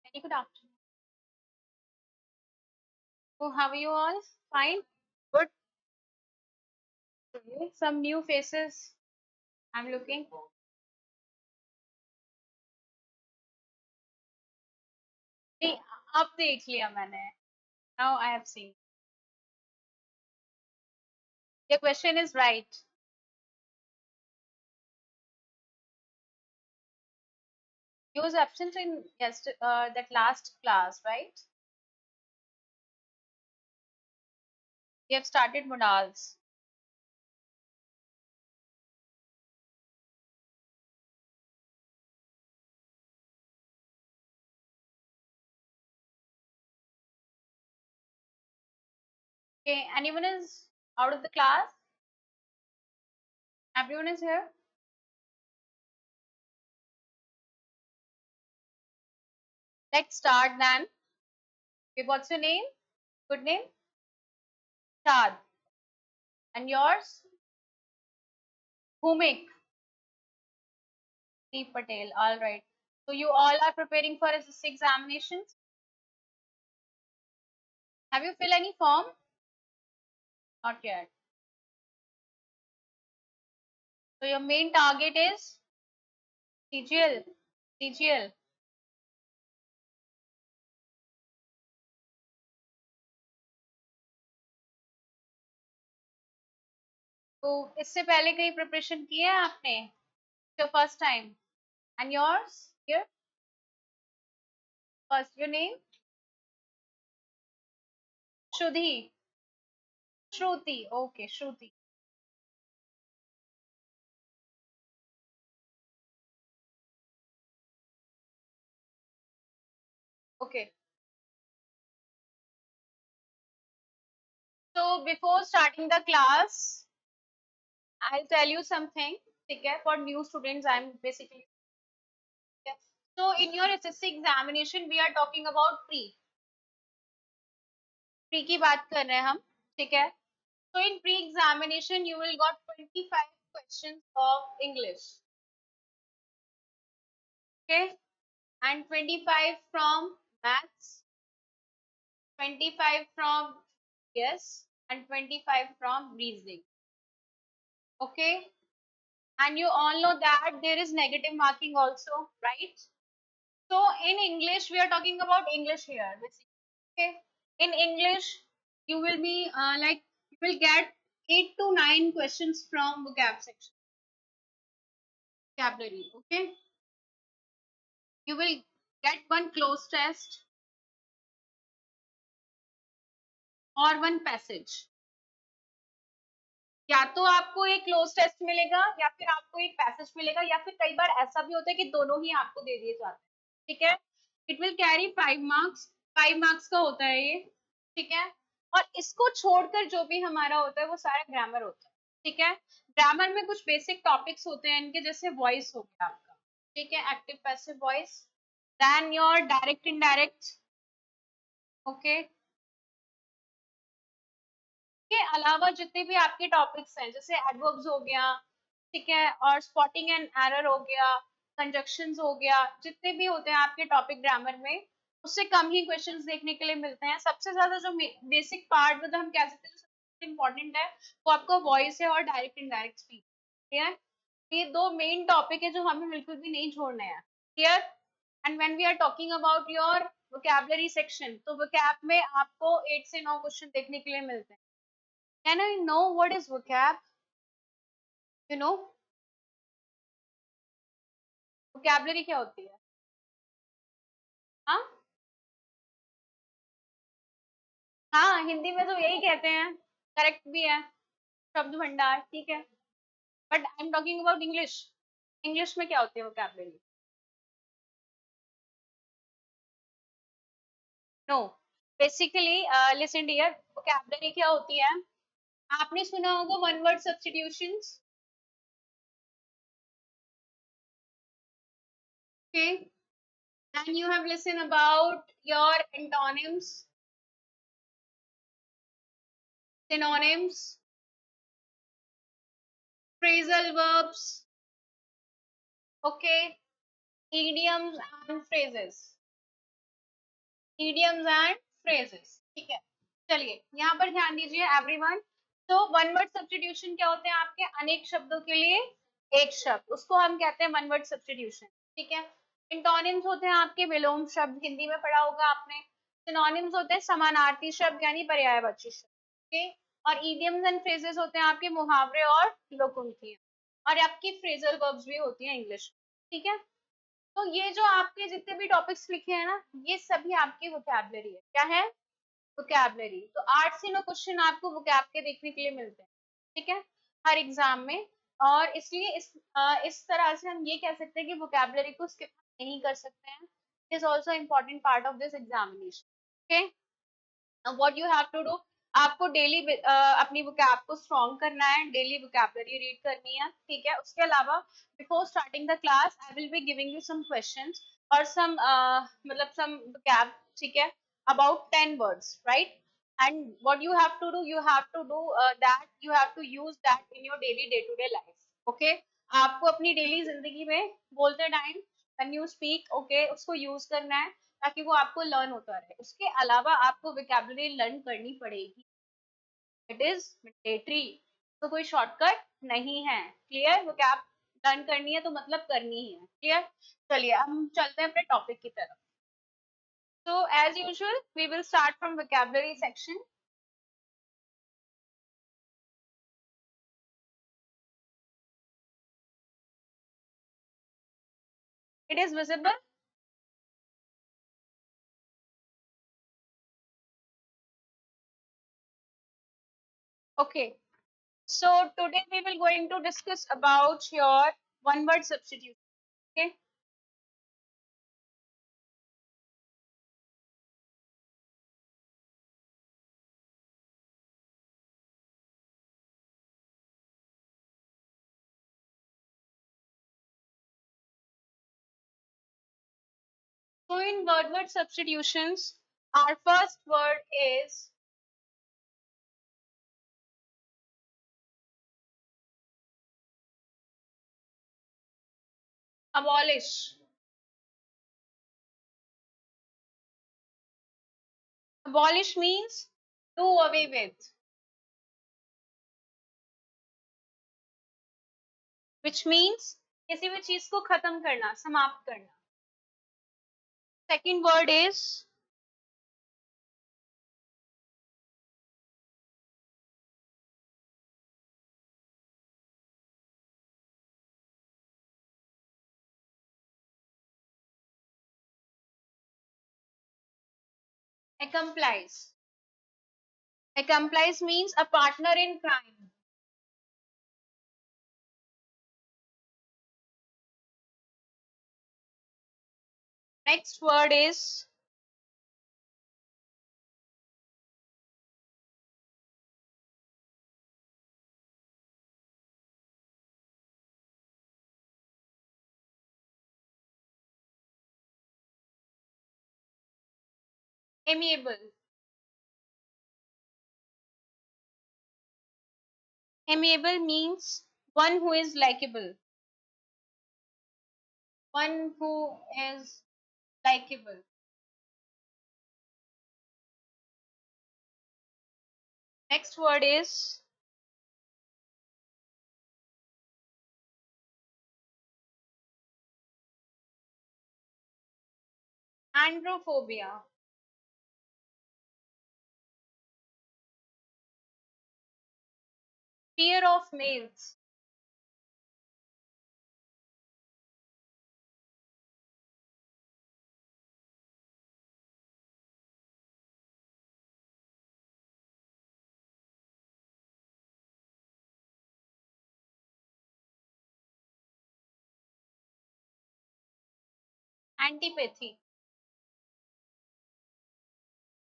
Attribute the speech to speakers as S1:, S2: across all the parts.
S1: Very good afternoon. So, how are you all? Fine? Good. Okay. Some new faces I'm looking. नहीं, अब देख लिया मैंने. Now I have seen. Your question is right. You was absent in that last class, right? We have started modals. Okay. Anyone is out of the class? Everyone is here? Let's start then. Okay, what's your name? Good name? Shad. And yours? Bhumik. Deep Patel. All right. So you all are preparing for SSC examinations? Have you filled any form? Not yet. So your main target is CGL. CGL. तो इससे पहले कहीं preparation की है आपने? Your first time. And yours? Here? First, your name? Shruti. Shruti. Okay, Shruti. Okay. So before starting the class, I'll tell you something. Okay, for new students, I'm basically. Okay. So in your SSC examination, we are talking about pre. Pre की बात कर रहे हैं हम. ठीक है. So in pre-examination, you will got 25 questions of English. Okay. And 25 from maths, 25 from yes, and 25 from reasoning. Okay. And you all know that there is negative marking also, right? So in English, we are talking about English here, basically. Okay. In English, you will be you will get 8 to 9 questions from vocab section, vocabulary. Okay. You will get one close test और one passage. या तो आपको एक cloze test मिलेगा या फिर आपको एक पैसेज मिलेगा या फिर कई बार ऐसा भी होता है कि दोनों ही आपको दे दिए जाते हैं. ठीक है. It will carry 5 marks. 5 marks का होता है ये. ठीक है. और इसको छोड़कर जो भी हमारा होता है वो सारा ग्रामर होता है. ठीक है. ग्रामर में कुछ बेसिक टॉपिक्स होते हैं इनके, जैसे वॉइस हो गया आपका. ठीक है. Active passive voice. Then your direct indirect. Okay. के अलावा जितने भी आपके टॉपिक्स हैं, जैसे एडवर्ब्स हो गया. ठीक है. और स्पॉटिंग एंड एरर हो गया. कंजक्शंस हो गया. जितने भी होते हैं आपके टॉपिक ग्रामर में, उससे कम ही क्वेश्चंस देखने के लिए मिलते हैं. सबसे ज्यादा जो बेसिक पार्ट मतलब हम कह सकते हैं जो सबसे इम्पोर्टेंट है, वो आपका वॉइस है और डायरेक्ट इनडायरेक्ट स्पीच. ठीक है. ये दो मेन टॉपिक है जो हमें बिल्कुल भी नहीं छोड़ने हैं. Clear. And when we are talking about your vocabulary section, तो वोकैब में आपको 8 से 9 क्वेश्चन देखने के लिए मिलते हैं. Can I know what is vocab? You know, vocabulary क्या होती है? हाँ. हाँ, हिंदी में तो यही कहते हैं. करेक्ट भी है. शब्द भंडार. ठीक है. But I am talking about English. English में क्या होती है vocabulary? No. Basically listen dear, vocabulary क्या होती है? आपने सुना होगा one word substitutions. Okay. Then you have listened about your antonyms, synonyms, phrasal verbs. Okay. Idioms and phrases. idioms and phrases, ठीक है। चलिए यहाँ पर ध्यान दीजिए एवरीवन। तो वन वर्ड सब्स्टिट्यूशन क्या होते हैं आपके, अनेक शब्दों के लिए एक शब्द, उसको हम कहते हैं वन वर्ड सब्स्टिट्यूशन, ठीक है। इंटोनिम्स होते हैं आपके विलोम शब्द, हिंदी में पढ़ा होगा आपने। सिनोनिम्स होते हैं समानार्थी शब्द यानी पर्यायवाची शब्द, ओके। और इडियम्स एंड फ्रेजेस होते हैं आपके मुहावरे और लोकोक्तियां, और आपकी फ्रेजल वर्ब्स भी होती हैं इंग्लिश, ठीक है। तो ये जो आपके जितने भी टॉपिक्स लिखे हैं ना, ये सभी आपकी वोकैबुलरी है, क्या है, वोकैबुलरी। तो 8 से 9 क्वेश्चन आपको वोकैब के देखने के लिए मिलते हैं, ठीक है, हर एग्जाम में। और इसलिए इस तरह से हम ये कह सकते हैं कि वोकैबुलरी को स्किप नहीं कर सकते हैं, it is also important part of this examination, okay. What you have to do, आपको डेली अपनी vocab को स्ट्रॉन्ग करना है, डेली vocabulary रीड करनी है, ठीक है। उसके अलावा before starting the class I will be giving you some questions और सम मतलब सम vocab, ठीक है, अबाउट 10 words, right? And what you have to do, you have to do that, you have to use that in your daily day to day life, okay? आपको अपनी daily जिंदगी में बोलते time when you speak, okay, उसको use करना है ताकि वो आपको लर्न होता रहे। उसके अलावा आपको विकेबलरी लर्न करनी पड़ेगी, इट इज मैंडेटरी, तो कोई शॉर्टकट नहीं है, क्लियर। विकेब लर्न करनी है तो मतलब करनी ही है, क्लियर। चलिए हम चलते हैं अपने टॉपिक की तरफ। So as usual we will start from vocabulary section. It is visible, okay। So today we will going to discuss about your one word substitution, okay। So in word substitutions our first word is abolish. Abolish means do away with, which means किसी भी चीज को खत्म करना, समाप्त करना। Second word is accomplice. Accomplice means a partner in crime. Next word is amiable. Amiable means one who is likable. One who is likable. Next word is androphobia. Fear of males. Antipathy.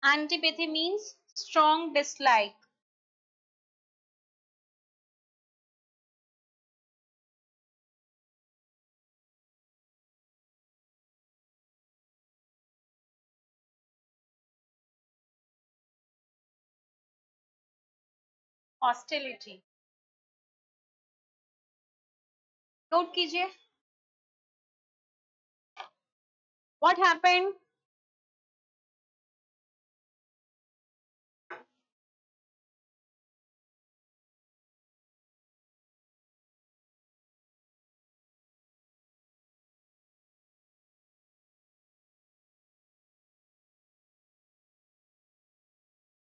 S1: Antipathy means strong dislike. Hostility. Note कीजिए। What happened?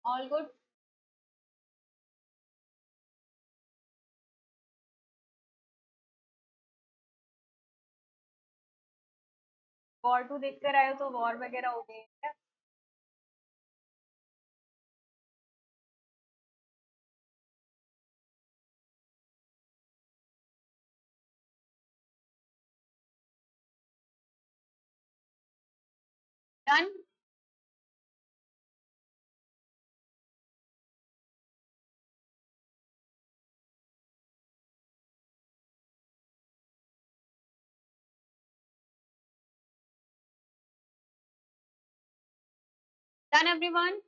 S1: All good. War two देख कर आए हो तो war वगैरह हो गए क्या? Done. Done everyone.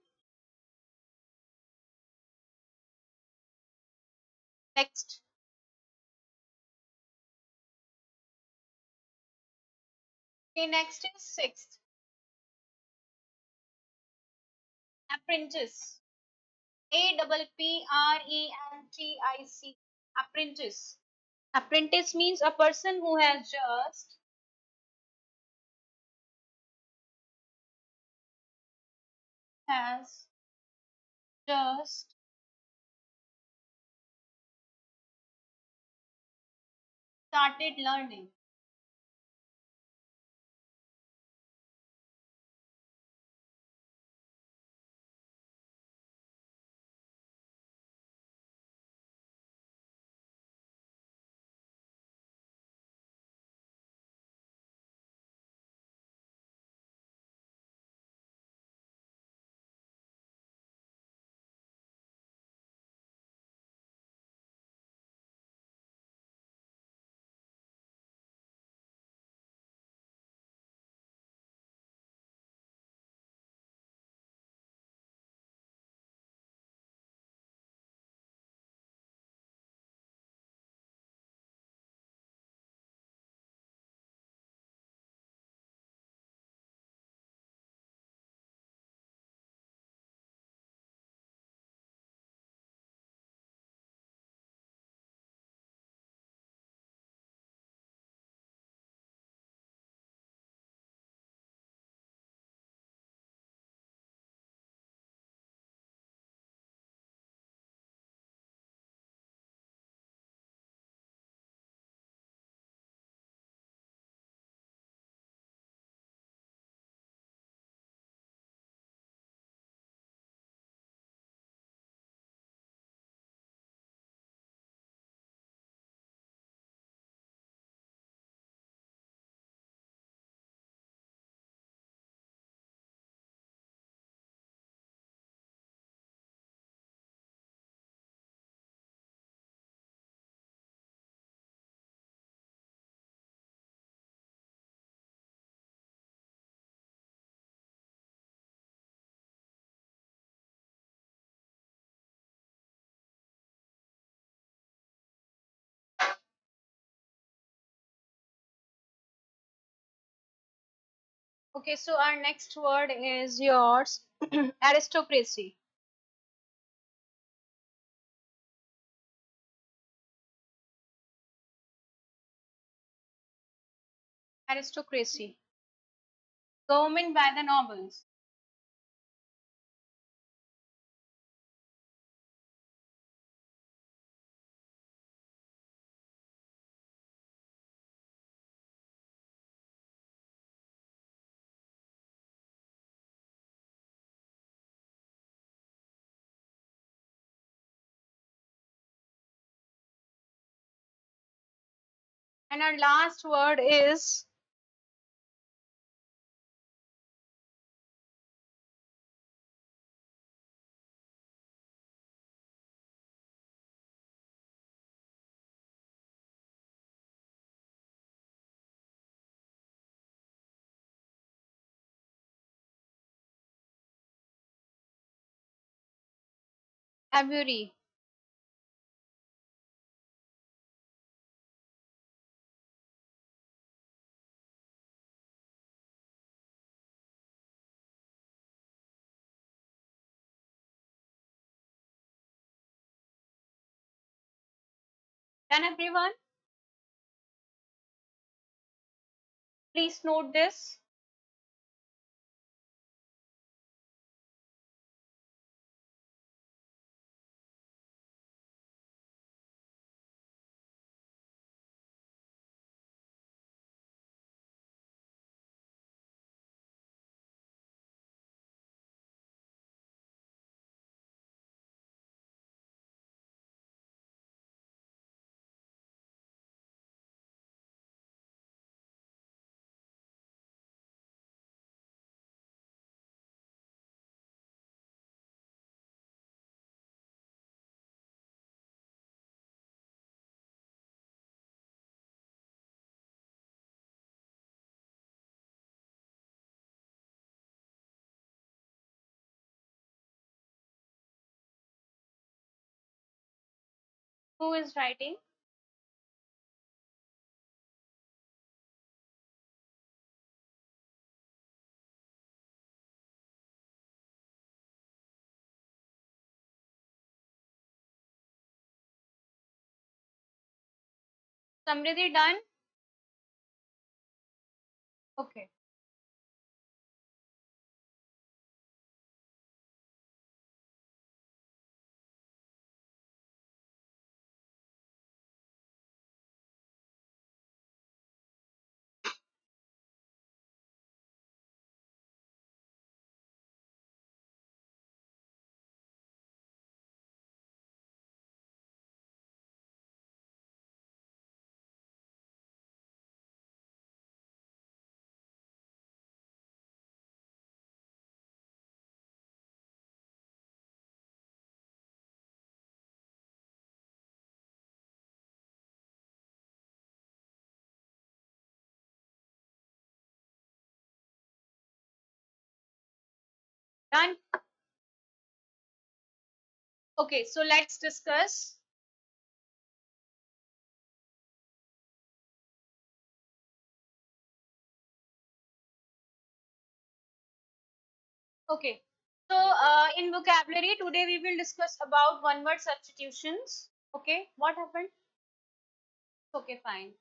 S1: Next. Okay, next is sixth. Apprentice. Apprentice. Apprentice. Apprentice means a person who has just started learning. Okay, so our next word is yours. Aristocracy. Aristocracy. Government by the nobles. And our last word is aviary. Can everyone please note this? Who is writing? Samriddhi done? Okay. Done? Okay, so let's discuss. Okay. So in vocabulary today we will discuss about one word substitutions. Okay. What happened? Okay, fine.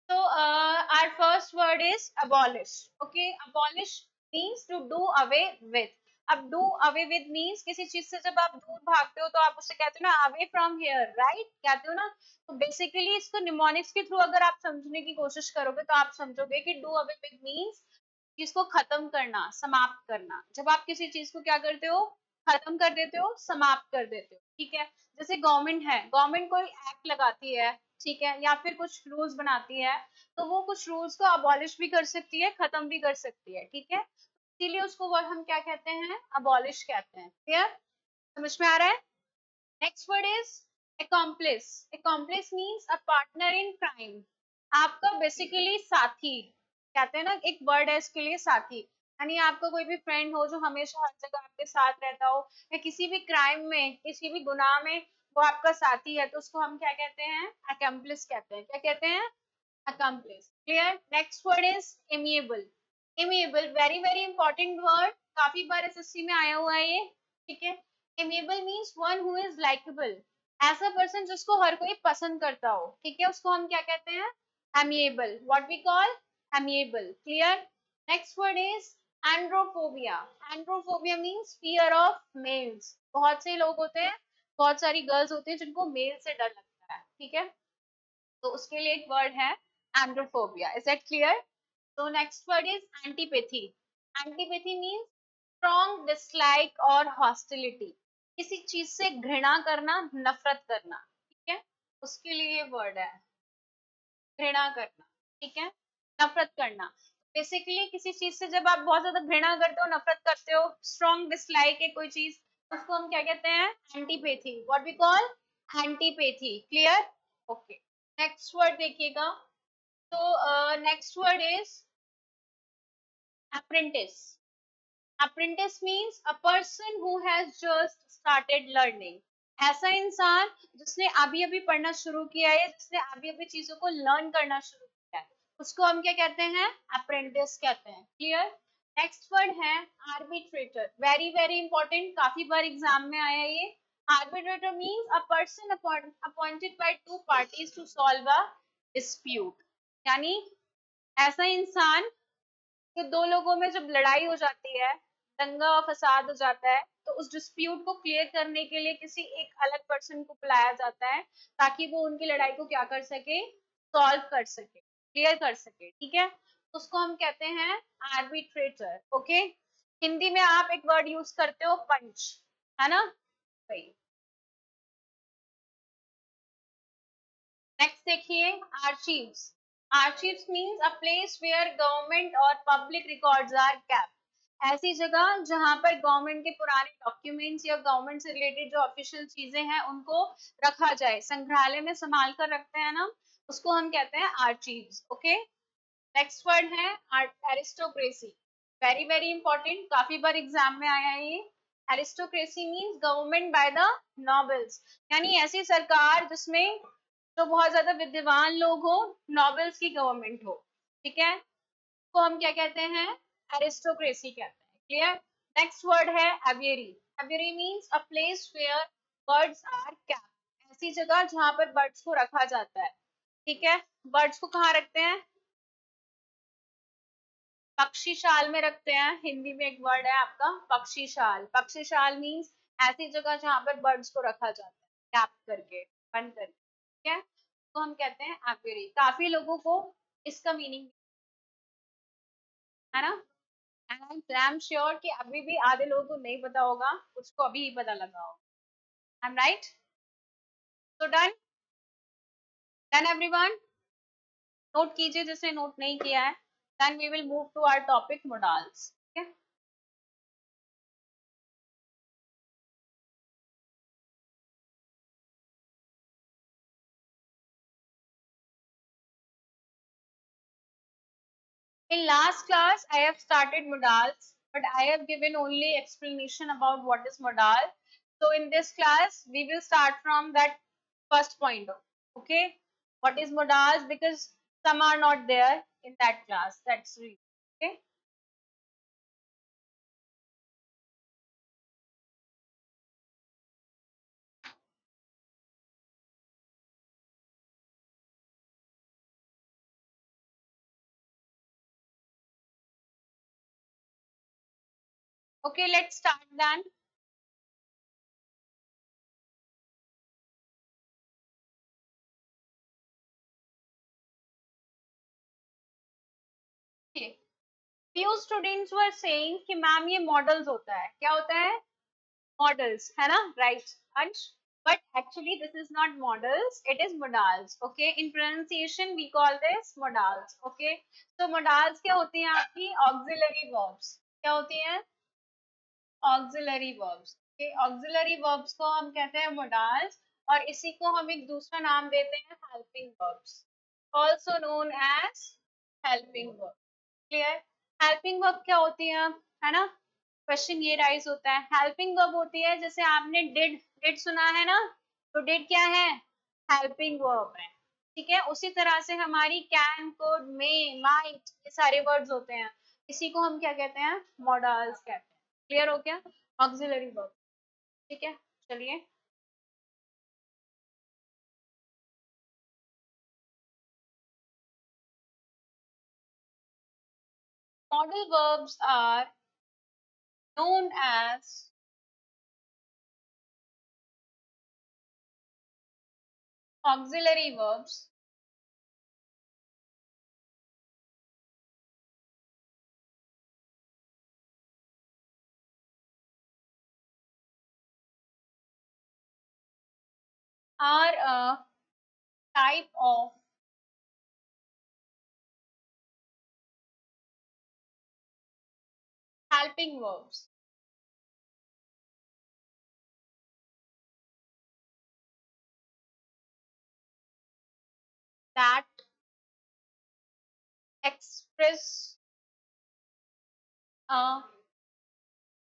S1: So our first word is abolish. Okay, abolish means to do away with. अब do away with means किसी चीज से जब आप दूर भागते हो तो आप उससे कहते हो ना away from here, right? कहते हो ना, तो बेसिकली इसको निमोनिक्स के थ्रू अगर आप समझने की कोशिश करोगे तो आप समझोगे कि do away with means चीज को खत्म करना, समाप्त करना। जब आप किसी चीज को क्या करते हो, खत्म कर देते हो, समाप्त कर देते हो, ठीक है। जैसे गवर्नमेंट है, गवर्नमेंट कोई एक्ट लगाती है, ठीक है, या फिर कुछ रूल्स बनाती है, तो वो कुछ रूल्स को अबॉलिश भी कर सकती है, खत्म भी कर सकती है, ठीक है। इसीलिए उसको वो हम क्या कहते हैं, अबॉलिश कहते हैं। क्लियर? समझ में आ रहा है? Next word is accomplice. Accomplice means a partner in crime. आपका बेसिकली साथी, कहते हैं ना, एक वर्ड है इसके लिए, साथी। यानी आपका कोई भी फ्रेंड हो जो हमेशा हर जगह आपके साथ रहता हो, या किसी भी क्राइम में, किसी भी गुनाह में वो आपका साथी है, तो उसको हम क्या कहते हैं, accomplice कहते हैं। क्या कहते हैं? accomplice. Clear? Next word is amiable. Amiable, very very important word, काफी बार एसएससी में आया हुआ है ये, ठीक है। Amiable means one who is likable. ऐसा पर्सन जिसको हर कोई पसंद करता हो, ठीक है, उसको हम क्या कहते हैं, amiable. What we call amiable. Clear? Next word is androphobia. Androphobia means fear of males. बहुत से लोग होते हैं, बहुत सारी गर्ल्स होती हैं जिनको मेल से डर लगता है, ठीक है, तो उसके लिए एक वर्ड है androphobia. Is that clear? So next word is antipathy. Antipathy means strong dislike और hostility. किसी चीज से घृणा करना, नफरत करना, ठीक है, उसके लिए ये वर्ड है, घृणा करना, ठीक है, नफरत करना। बेसिकली किसी चीज से जब आप बहुत ज्यादा घृणा करते हो, नफरत करते हो, स्ट्रॉन्ग डिसलाइक है कोई चीज, उसको हम क्या कहते हैं, antipathy. What we call antipathy. Clear? Okay. Next word देखिएगा। तो next word is apprentice. Apprentice means a person who has just started learning. ऐसा इंसान जिसने अभी अभी पढ़ना शुरू किया है, जिसने अभी अभी चीजों को लर्न करना शुरू किया है, उसको हम क्या कहते हैं, अप्रेंटिस कहते हैं। क्लियर? नेक्स्ट वर्ड है आर्बिट्रेटर। वेरी वेरी इंपॉर्टेंट, काफी बार एग्जाम में आया है ये। Arbitrator means a person appointed by two parties to solve a dispute. यानी ऐसा इंसान, तो दो लोगों में जब लड़ाई हो जाती है, दंगा और फसाद हो जाता है, तो उस डिस्प्यूट को क्लियर करने के लिए किसी एक अलग पर्सन को बुलाया जाता है, ताकि वो उनकी लड़ाई को क्या कर सके, सॉल्व कर सके, क्लियर कर सके, ठीक है। उसको हम कहते हैं आर्बिट्रेटर। ओके। हिंदी में आप एक वर्ड यूज करते हो, पंच, है ना, वही। नेक्स्ट देखिए, archives. Archives means a place where government और पब्लिक रिकॉर्ड्स आर केप्ट। ऐसी जगह जहां पर गवर्नमेंट के पुराने डॉक्यूमेंट्स या गवर्नमेंट से रिलेटेड जो ऑफिशियल चीजें हैं उनको रखा जाए, संग्रहालय में संभाल कर रखते हैं ना, उसको हम कहते हैं आर्चीव्स। ओके। नेक्स्ट वर्ड है एरिस्टोक्रेसी। वेरी वेरी इंपॉर्टेंट, काफी बार एग्जाम में आया है ये। Aristocracy means government by the nobles, यानी ऐसी सरकार जिसमें जो बहुत ज्यादा विद्वान लोग हो, नॉबल्स की गवर्नमेंट हो, ठीक है, को हम क्या कहते हैं, एरिस्टोक्रेसी कहते हैं। क्लियर। नेक्स्ट वर्ड है aviary. Aviary means a place where birds are kept, ऐसी जगह जहां पर बर्ड्स को रखा जाता है, ठीक है। बर्ड्स को कहाँ रखते हैं, पक्षीशाल में रखते हैं। हिंदी में एक वर्ड है आपका पक्षीशाल। पक्षीशाल मीन्स ऐसी जगह जहां पर बर्ड्स को रखा जाता है कैप करके, बंद करके, ठीक है, तो हम कहते हैं एवियरी। काफी लोगों को इसका मीनिंग है ना, एंड आई एम श्योर कि अभी भी आधे लोगों को नहीं पता होगा, उसको अभी ही पता लगा होगा। I am right. तो डन, डन एवरीवन। नोट कीजिए जिसने नोट नहीं किया है। Then we will move to our topic modals. In last class, I have started modals, but I have given only explanation about what is modal. So in this class, we will start from that first point. Okay, what is modals? Because some are not there in that class. That's reason. Okay. Okay, let's start then. Okay. Few students were saying कि ma'am ये models होता है, क्या होता है, models, है ना, right, Ansh? But actually this is not models, it is modals. Okay, in pronunciation we call this modals. Okay, so modals क्या होती हैं आपकी, auxiliary verbs। क्या होती हैं, auxiliary verbs। Okay, auxiliary verbs को हम कहते हैं modals, और इसी को हम एक दूसरा नाम देते हैं helping verbs, also known as helping verbs। Clear. Helping verb क्या होती है ना, क्वेश्चन ये राइज होता है। हेल्पिंग वर्ब होती है, जैसे आपने डिड, डिड सुना है ना, तो डिड क्या है, हेल्पिंग वर्ब है, ठीक है। उसी तरह से हमारी कैन, कुड, मे, माइट, ये सारे वर्ड्स होते हैं, इसी को हम क्या कहते हैं, मॉडल्स कहते हैं। क्लियर हो गया, ऑक्सिलरी वर्ब, ठीक है। चलिए, modal verbs are known as auxiliary verbs are a type of helping verbs that express a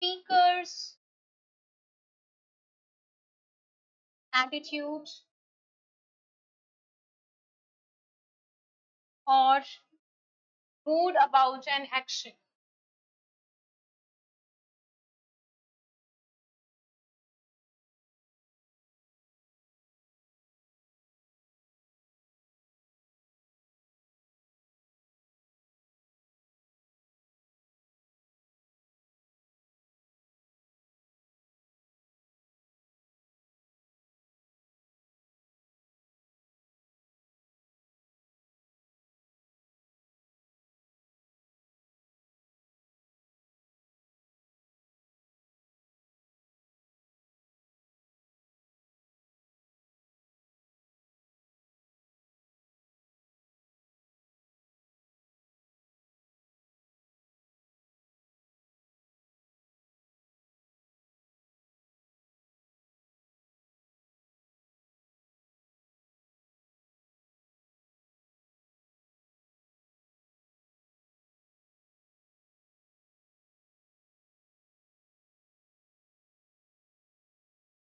S1: speaker's attitude or mood about an action.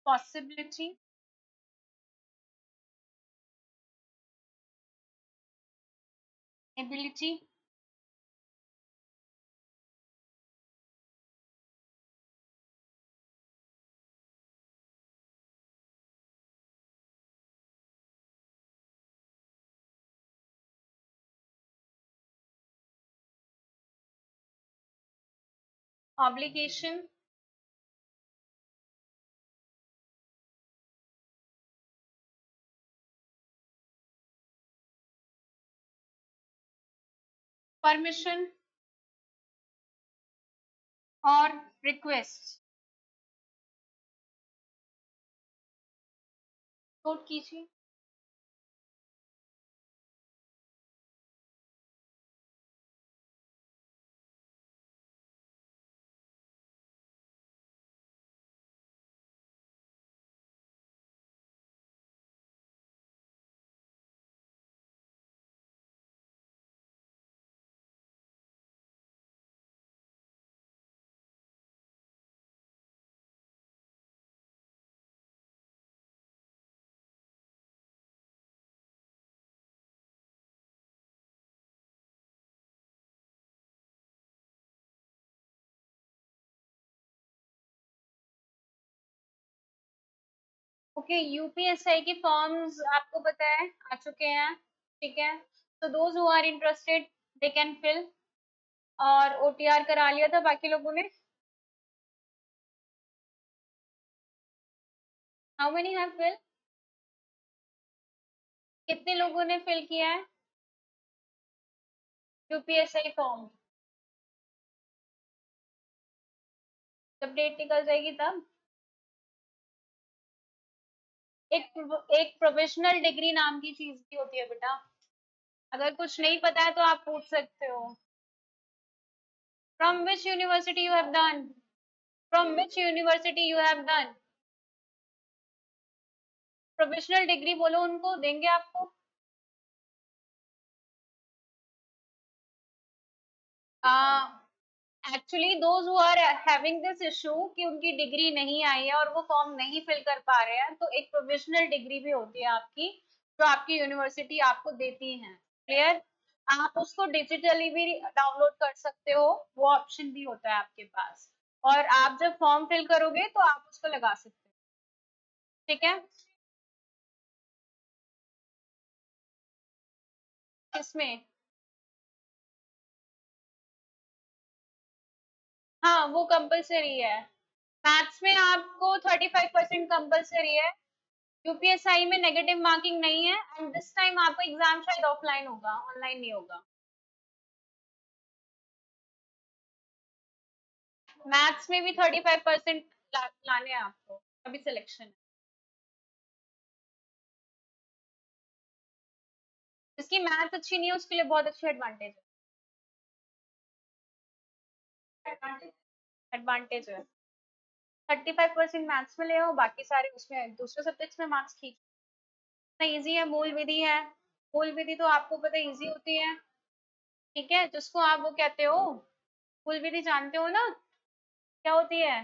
S1: possibility, ability, obligation, permission और request। Note कीजिए। Okay, UPSI के forms आपको पता है, आ चुके हैं, ठीक है। तो those who are interested they can fill, और ओटीआर करा लिया था बाकी लोगों ने। How many have fill? कितने लोगों ने फिल किया है यूपीएसआई फॉर्म? जब डेट निकल जाएगी तब। एक प्रोफेशनल डिग्री नाम की चीज भी होती है बेटा, अगर कुछ नहीं पता है तो आप पूछ सकते हो। From which university you have done? From which university you have done? Professional degree बोलो, उनको देंगे आपको। Actually those who are having this issue कि उनकी डिग्री नहीं आई है और वो फॉर्म नहीं फिल कर पा रहे हैं, तो एक प्रोविजनल डिग्री भी होती है आपकी, जो आपकी यूनिवर्सिटी आपको देती है। क्लियर? आप उसको डिजिटली भी डाउनलोड कर सकते हो, वो ऑप्शन भी होता है आपके पास, और आप जब फॉर्म फिल करोगे तो आप उसको लगा सकते हो। ठीक है? किसमें? हाँ, वो कंपलसरी है। मैथ्स में आपको 35% कंपलसरी है। यूपीएसआई में नेगेटिव मार्किंग नहीं है, एंड दिस टाइम आपका एग्जाम शायद ऑफलाइन होगा, ऑनलाइन नहीं होगा। मैथ्स में भी 35% लाने हैं आपको, अभी सिलेक्शन है। जिसकी मैथ अच्छी नहीं है उसके लिए बहुत अच्छी एडवांटेज है। एडवांटेज है। 35% मैथ्स में ले आओ, बाकी सारे उसमें दूसरे सब्जेक्ट्स में मार्क्स ठीक है। इजी है, मूल विधि है। मूल विधि तो आपको पता है इजी होती है, ठीक है, जिसको आप वो कहते हो, मूल विधि जानते हो ना क्या होती है?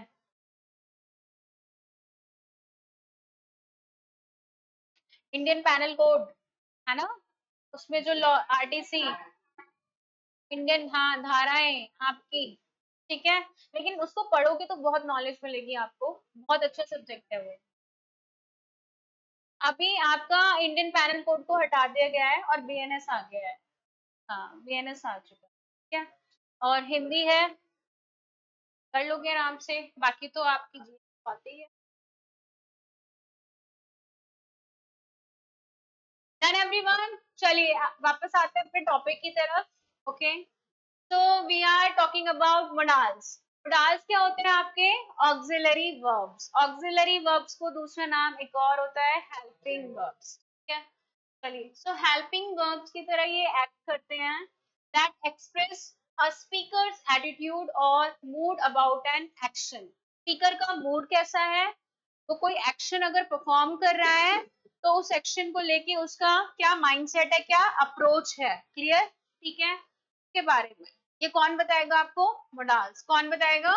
S1: इंडियन पैनल कोड, है ना, उसमें जो लॉ आरटीसी, इंडियन, हाँ, धाराएं आपकी, ठीक है। लेकिन उसको पढ़ोगे तो बहुत नॉलेज मिलेगी आपको, बहुत अच्छा सब्जेक्ट है वो। अभी आपका इंडियन पैनल कोड को हटा दिया गया है और बीएनएस आ गया है। हाँ, बीएनएस आ चुका है, ठीक है। और हिंदी है, कर लोगे आराम से, बाकी तो आपकी जी आती है। डन एवरीवन, चलिए वापस आते हैं अपने टॉपिक की तरफ। ओके, तो we are talking about modals. Modals क्या होते हैं आपके? Auxiliary verbs. ऑक्सिलरी वर्ब्स को दूसरा नाम एक और होता है हेल्पिंग वर्ब्स, ठीक है। चलिए, सो हेल्पिंग वर्ब्स की तरह ये एक्ट करते हैं, that express a speaker's attitude और mood about an action. Speaker का मूड कैसा है, वो कोई एक्शन अगर परफॉर्म कर रहा है तो उस एक्शन को लेके उसका क्या माइंडसेट है, क्या अप्रोच है। क्लियर? ठीक है, के बारे में ये कौन बताएगा आपको? मोडाल्स। कौन बताएगा?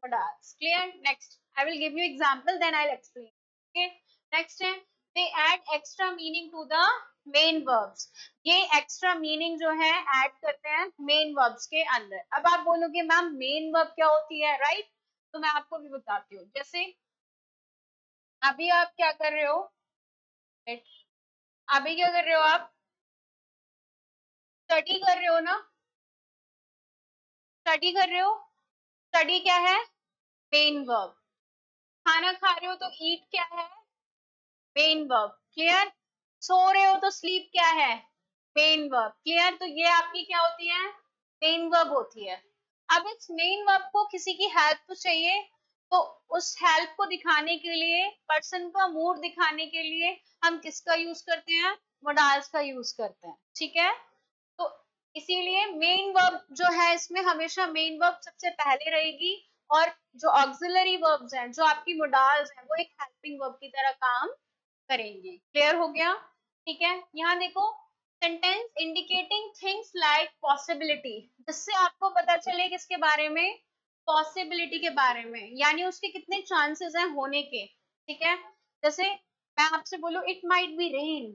S1: Modals. Clear? Next I will give you example, then I will explain. Okay, next है they add extra meaning to the main verbs. ये एक्स्ट्रा मीनिंग जो है ऐड करते हैं मेन वर्ब्स के अंदर। अब आप बोलोगे मैम मेन वर्ब क्या होती है, राइट? तो मैं आपको भी बताती हूँ। जैसे अभी आप क्या कर रहे हो, अभी क्या कर रहे हो आप, स्टडी कर रहे हो ना, स्टडी कर रहे हो। स्टडी क्या है, मेन वर्ब। खाना खा रहे हो तो ईट क्या है, मेन वर्ब। क्लियर? सो रहे हो तो स्लीप क्या है, मेन वर्ब। क्लियर? तो ये आपकी क्या होती है, मेन वर्ब होती है। अब इस मेन वर्ब को किसी की हेल्प तो चाहिए, तो उस हेल्प को दिखाने के लिए, पर्सन का मूड दिखाने के लिए हम किसका यूज करते हैं, मोडाल्स का यूज करते हैं। ठीक है, तो इसीलिए मेन वर्ब जो है इसमें हमेशा मेन वर्ब सबसे पहले रहेगी, और जो ऑक्सिलरी वर्ब्स हैं, जो आपकी मोडाल्स हैं, वो एक हेल्पिंग वर्ब की तरह काम करेंगे। क्लियर हो गया? ठीक है, यहाँ देखो, sentence indicating things like possibility, जिससे आपको पता चले किसके बारे में, पॉसिबिलिटी के बारे में, यानी उसके कितने चांसेस हैं होने के। ठीक है, जैसे मैं आपसे बोलूं इट माइट बी रेन,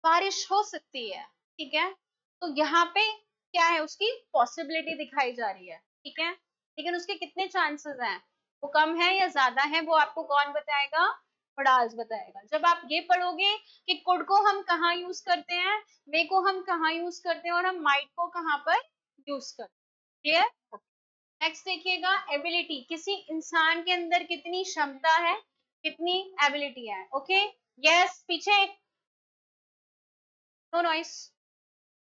S1: बारिश हो सकती है। ठीक है, तो यहाँ पे क्या है, उसकी पॉसिबिलिटी दिखाई जा रही है। ठीक है, लेकिन उसके कितने चांसेस हैं, वो कम है या ज्यादा है, वो आपको कौन बताएगा, पड़ास बताएगा। जब आप ये पढ़ोगे कि कुड को हम कहाँ यूज करते हैं, वे को हम कहाँ यूज करते हैं, और हम माइट को कहाँ पर यूज करते हैं। क्लियर? नेक्स्ट देखिएगा, एबिलिटी, किसी इंसान के अंदर कितनी क्षमता है, कितनी एबिलिटी है। ओके, यस, पीछे, no noise,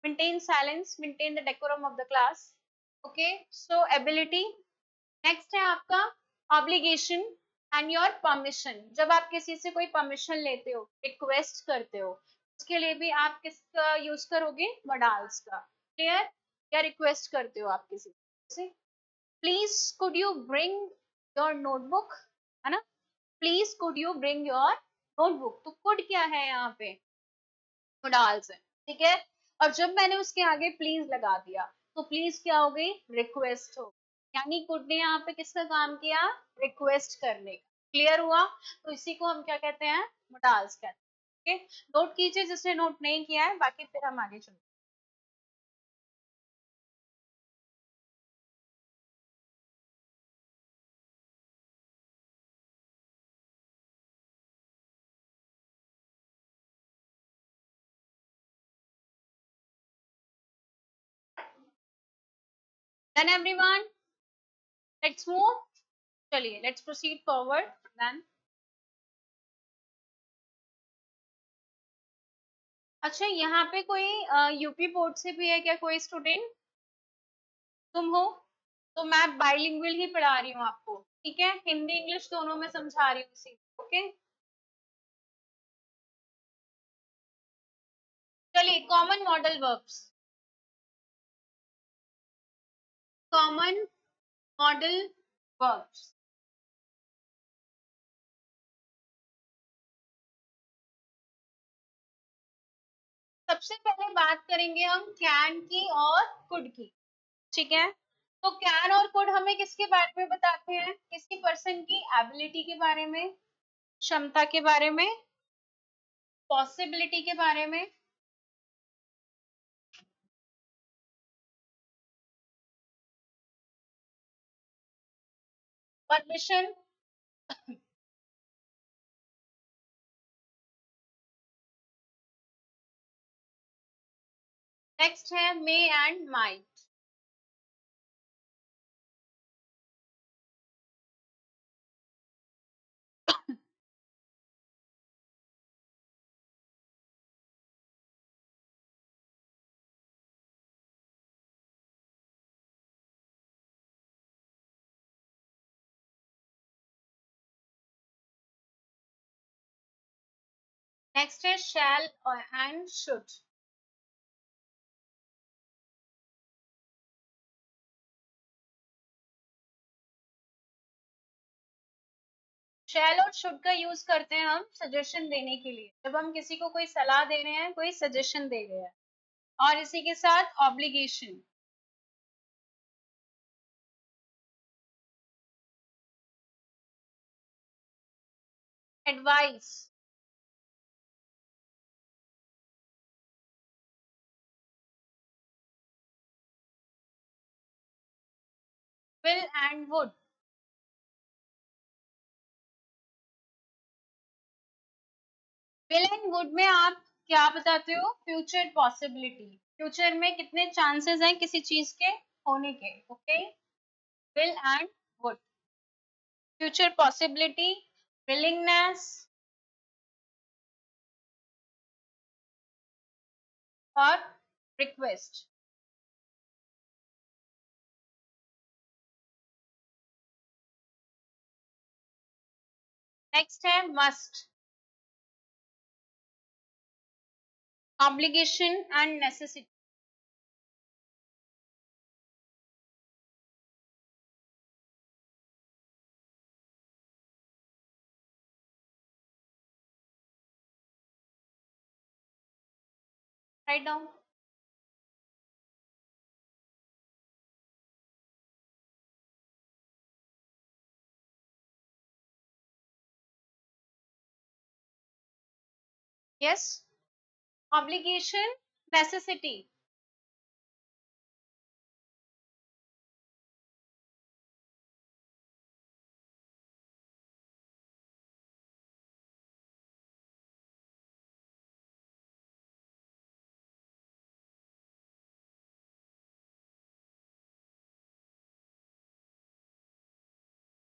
S1: maintain silence, maintain the decorum of the class. Okay, so ability. Next है आपका obligation and your permission। जब आप किसी से कोई परमिशन लेते हो, रिक्वेस्ट करते हो, उसके लिए भी आप किसका यूज करोगे, मॉडल्स का। क्लियर? या रिक्वेस्ट करते हो आप किसी से, please could you bring your notebook, है ना, please could you bring your notebook. तो कुड क्या है यहाँ पे, डाल से। ठीक है, और जब मैंने उसके आगे प्लीज लगा दिया, तो प्लीज क्या हो गई, रिक्वेस्ट हो गई। यानी कुड ने यहाँ पे किसका काम किया, रिक्वेस्ट करने का। क्लियर हुआ? तो इसी को हम क्या कहते हैं, मोडाल्स कहते हैं। ओके, नोट कीजिए जिसने नोट नहीं किया है, बाकी फिर हम आगे चलते हैं। देन एवरीवन, लेट्स मूव, चलिए लेट्स प्रोसीड फॉरवर्ड। देन अच्छा, यहाँ पे कोई यूपी बोर्ड से भी है क्या, कोई स्टूडेंट? तुम हो? तो मैं बाइलिंगुअल ही पढ़ा रही हूँ आपको। ठीक है, हिंदी इंग्लिश दोनों में समझा रही हूँ। ओके, चलिए common modal verbs, common modal verbs. सबसे पहले बात करेंगे हम कैन की और कुड की। ठीक है, तो कैन और कुड हमें किसके बारे में बताते हैं, किसी पर्सन की एबिलिटी के बारे में, क्षमता के बारे में, पॉसिबिलिटी के बारे में, परमिशन। नेक्स्ट है मे एंड माइट। नेक्स्ट है शैल एंड शुड। शैल और शुड का यूज करते हैं हम सजेशन देने के लिए, जब हम किसी को कोई सलाह दे रहे हैं, कोई सजेशन दे रहे हैं। और इसी के साथ obligation, advice, will and would. Will and would में आप क्या बताते हो? फ्यूचर पॉसिबिलिटी, फ्यूचर में कितने चांसेस हैं किसी चीज के होने के। Okay, will and would, future possibility, willingness और रिक्वेस्ट। नेक्स्ट है must, obligation and necessity. Write down. Yes, obligation, necessity.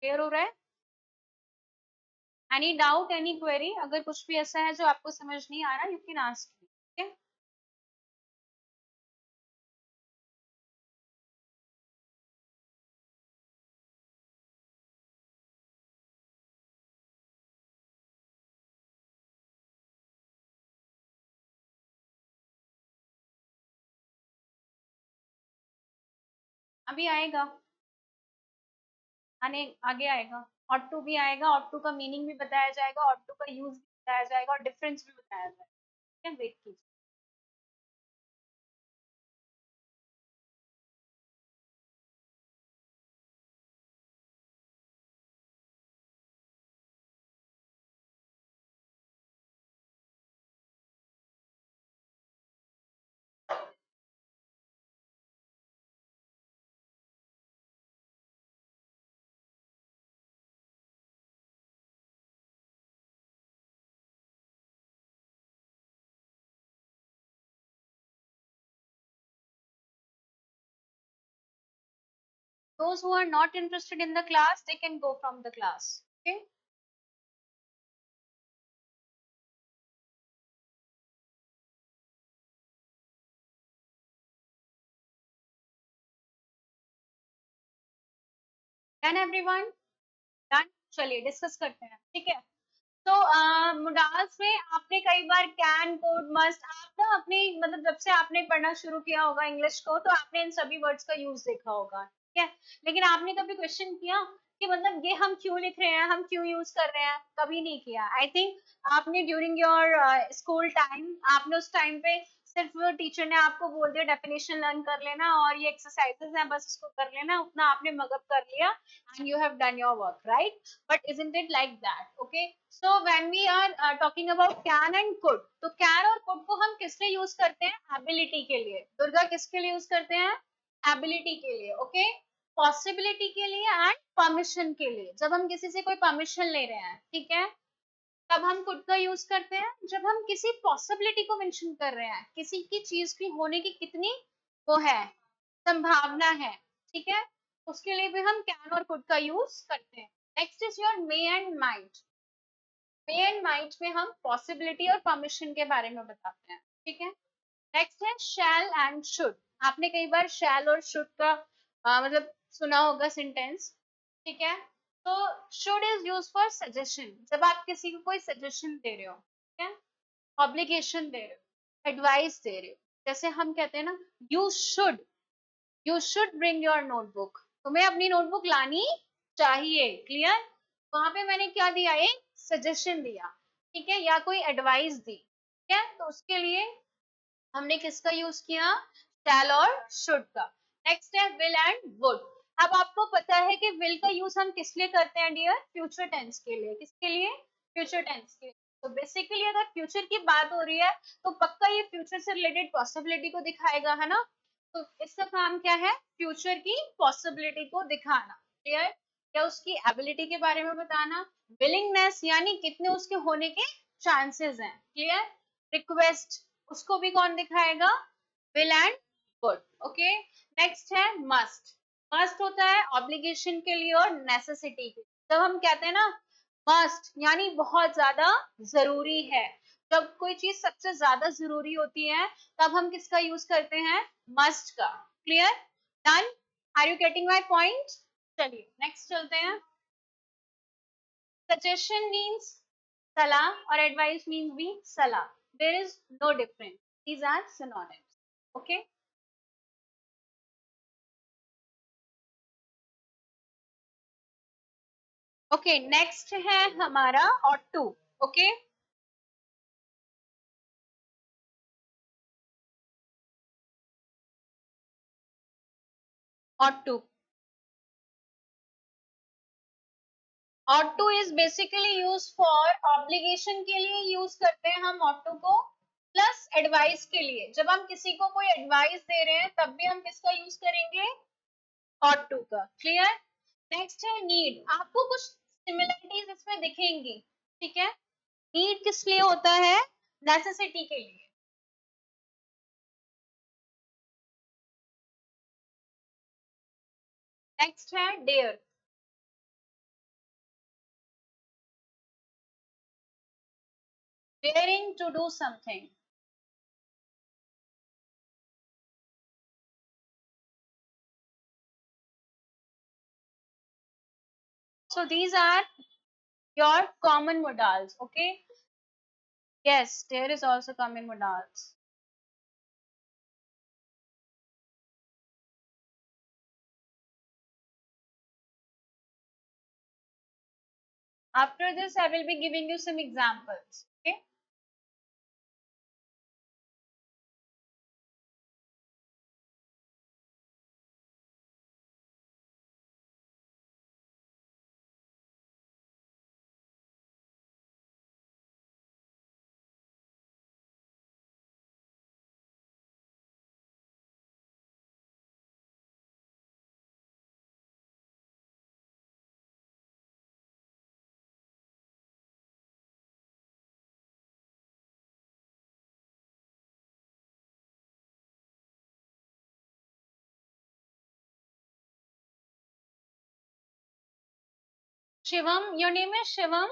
S1: Clear हो रहा है? Any doubt, any query? अगर कुछ भी ऐसा है जो आपको समझ नहीं आ रहा, यू कैन आस्क। ओके, अभी आएगा, आने आगे आएगा। ऑट टू भी आएगा, ऑट टू का मीनिंग भी बताया जाएगा, ऑट टू का यूज भी बताया जाएगा और डिफरेंस भी बताया जाएगा। ठीक है, वेट कीजिए। Those who are not interested in the class, they can go from the class. Okay. Done everyone? Done? चलिए डिस्कस करते हैं, ठीक है। तो मुडाल्स में आपने कई बार कैन, कोड, मस्ट, आप ना अपनी मतलब जब से आपने पढ़ना शुरू किया होगा इंग्लिश को, तो आपने इन सभी वर्ड्स का यूज देखा होगा, ठीक है। लेकिन आपने कभी क्वेश्चन किया कि मतलब ये हम क्यों लिख रहे हैं, हम क्यों यूज कर रहे हैं? कभी नहीं किया। आई थिंक आपने ड्यूरिंग योर स्कूल टाइम, आपने उस टाइम पे सिर्फ टीचर ने आपको बोल दिया डेफिनेशन लर्न कर लेना और ये एक्सरसाइजेस हैं बस उसको कर लेना, उतना आपने मगअप कर लिया and you have done your work, right? But isn't it like that? Okay. So when we are talking about can and could, तो can और could को हम किस लिए यूज करते हैं? ability के लिए। दुर्गा किसके लिए यूज करते हैं? ability के लिए। ओके, possibility के लिए एंड permission के लिए। जब हम किसी से कोई permission ले रहे हैं, ठीक है, तब हम could का यूज करते हैं। जब हम किसी possibility को मेंशन कर रहे हैं, किसी की चीज की होने की कितनी वो है, संभावना है, ठीक है, उसके लिए भी हम कैन और कुड का यूज करते हैं। Next is your may and might. May and might में हम पॉसिबिलिटी और परमिशन के बारे में बताते हैं, ठीक है। नेक्स्ट है शैल एंड शुड। आपने कई बार शैल और शुड का मतलब सुना होगा सेंटेंस, ठीक है। तो should is use for suggestion, जब आप किसी को कोई सजेशन दे रहे हो, ठीक है, ऑब्लिगेशन दे रहे हो, एडवाइस दे रहे हो। जैसे हम कहते हैं ना, you should bring your notebook, तुम्हें अपनी नोटबुक लानी चाहिए। क्लियर? वहां पे मैंने क्या दिया? एक सजेशन दिया, ठीक है, या कोई एडवाइस दी, ठीक है। तो उसके लिए हमने किसका यूज किया? शैल और शुड का। नेक्स्ट है विल एंड वुड। अब आपको पता है कि विल का यूज हम किस लिए करते हैं डियर? फ्यूचर टेंस के लिए। किसके लिए? फ्यूचर टेंस के। तो बेसिकली अगर फ्यूचर की बात हो रही है तो पक्का ये फ्यूचर से रिलेटेड पॉसिबिलिटी को दिखाएगा, है ना। तो इसका काम क्या है, फ्यूचर की पॉसिबिलिटी को दिखाना, क्लियर, या उसकी एबिलिटी के बारे में बताना, विलिंगनेस यानी कितने उसके होने के चांसेस हैं, क्लियर, रिक्वेस्ट उसको भी कौन दिखाएगा, will and good, okay. Next है मस्ट। मस्ट होता है ऑब्लिगेशन के लिए और नेसेसिटी के लिए। जब हम कहते हैं ना मस्ट यानी बहुत ज्यादा जरूरी है, जब कोई चीज सबसे ज्यादा जरूरी होती है तब हम किसका यूज करते हैं, मस्ट का, clear, done, are you getting my point. चलिए नेक्स्ट चलते हैं। सजेशन मीन्स सलाह और एडवाइस मीन्स भी सलाह, there is no difference, these are synonyms, okay. Okay next है हमारा ought to, ओके। ought to, ought to is basically used for obligation के लिए यूज करते हैं हम ought to को, प्लस एडवाइस के लिए, जब हम किसी को कोई एडवाइस दे रहे हैं तब भी हम किसका यूज करेंगे, ought to का, क्लियर। नेक्स्ट है नीड, आपको कुछ सिमिलरिटीज इसमें दिखेंगी, ठीक है। नीड किस लिए होता है, नेसेसिटी के लिए। नेक्स्ट है dare, daring to do something. So these are your common modals, okay? Yes, there is also common modals. After this, I will be giving you some examples, okay? Shivam, your name is Shivam?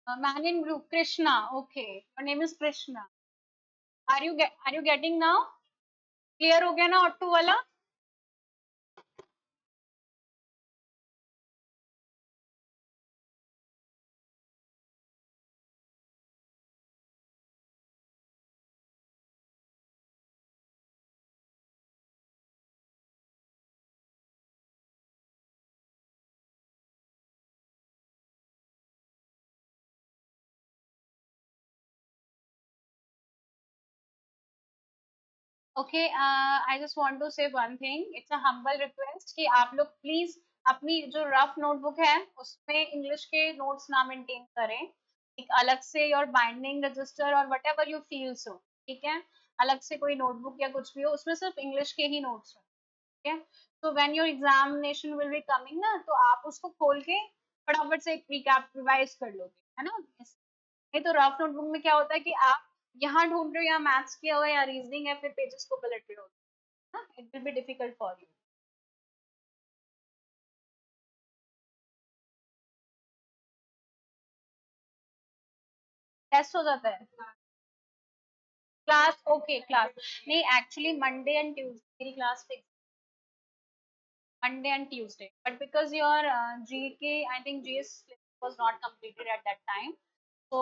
S1: Man in blue, Krishna. Okay, your name is Krishna. Are you getting now? Clear हो गया ना auto वाला? Okay, I just want to say one thing, it's a humble request कि आप लोग please अपनी जो rough notebook है उसमें इंग्लिश के नोट्स ना मेंटेन करें, एक अलग से योर बाइंडिंग रजिस्टर और what ever you feel so, ठीक है। अलग से कोई नोटबुक या कुछ भी हो उसमें सिर्फ इंग्लिश के ही नोट्स हो, ठीक है। तो when your examination will be coming ना, तो आप उसको खोल के फटाफट से एक रिकैप रिवाइज कर लोगे, है ना। नहीं तो रफ नोटबुक में क्या होता है कि आप यहाँ ढूंढ रहे हो या मैथ्स किया हुआ या रीजनिंग है, फिर पेजेस को पलट रहे हो, ना it will be difficult for you, test हो जाता है। क्लास, ओके क्लास, नहीं एक्चुअली मंडे एंड ट्यूसडे मेरी class fix, Monday and Tuesday, but because your GK I think GS was not completed at that time, so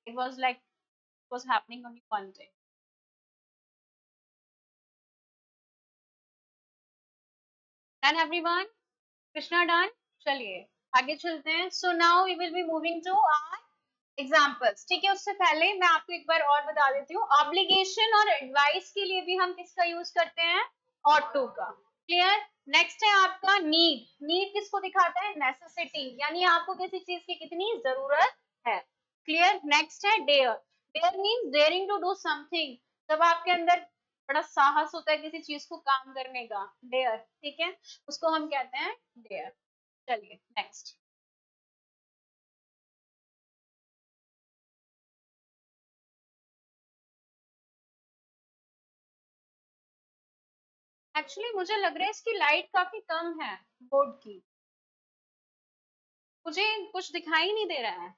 S1: it was like it was happening only one day. Done everyone? Krishna done? चलिए आगे चलते हैं। So now we will be moving to our examples, ठीक है। उससे पहले मैं आपको एक बार और बता देती हूँ, ऑब्लिगेशन और एडवाइस के लिए भी हम किसका यूज करते हैं, ought to का, क्लियर। नेक्स्ट है आपका नीड। नीड किसको दिखाता है? नेसेसिटी, यानी आपको किसी चीज की कितनी जरूरत है। क्लियर। नेक्स्ट है dare. Dare means daring to do something, जब आपके अंदर बड़ा साहस होता है किसी चीज को काम करने का, डेयर, ठीक है, उसको हम कहते हैं डेयर। चलिए नेक्स्ट। एक्चुअली मुझे लग रहा है इसकी लाइट काफी कम है बोर्ड की, मुझे कुछ दिखाई नहीं दे रहा है।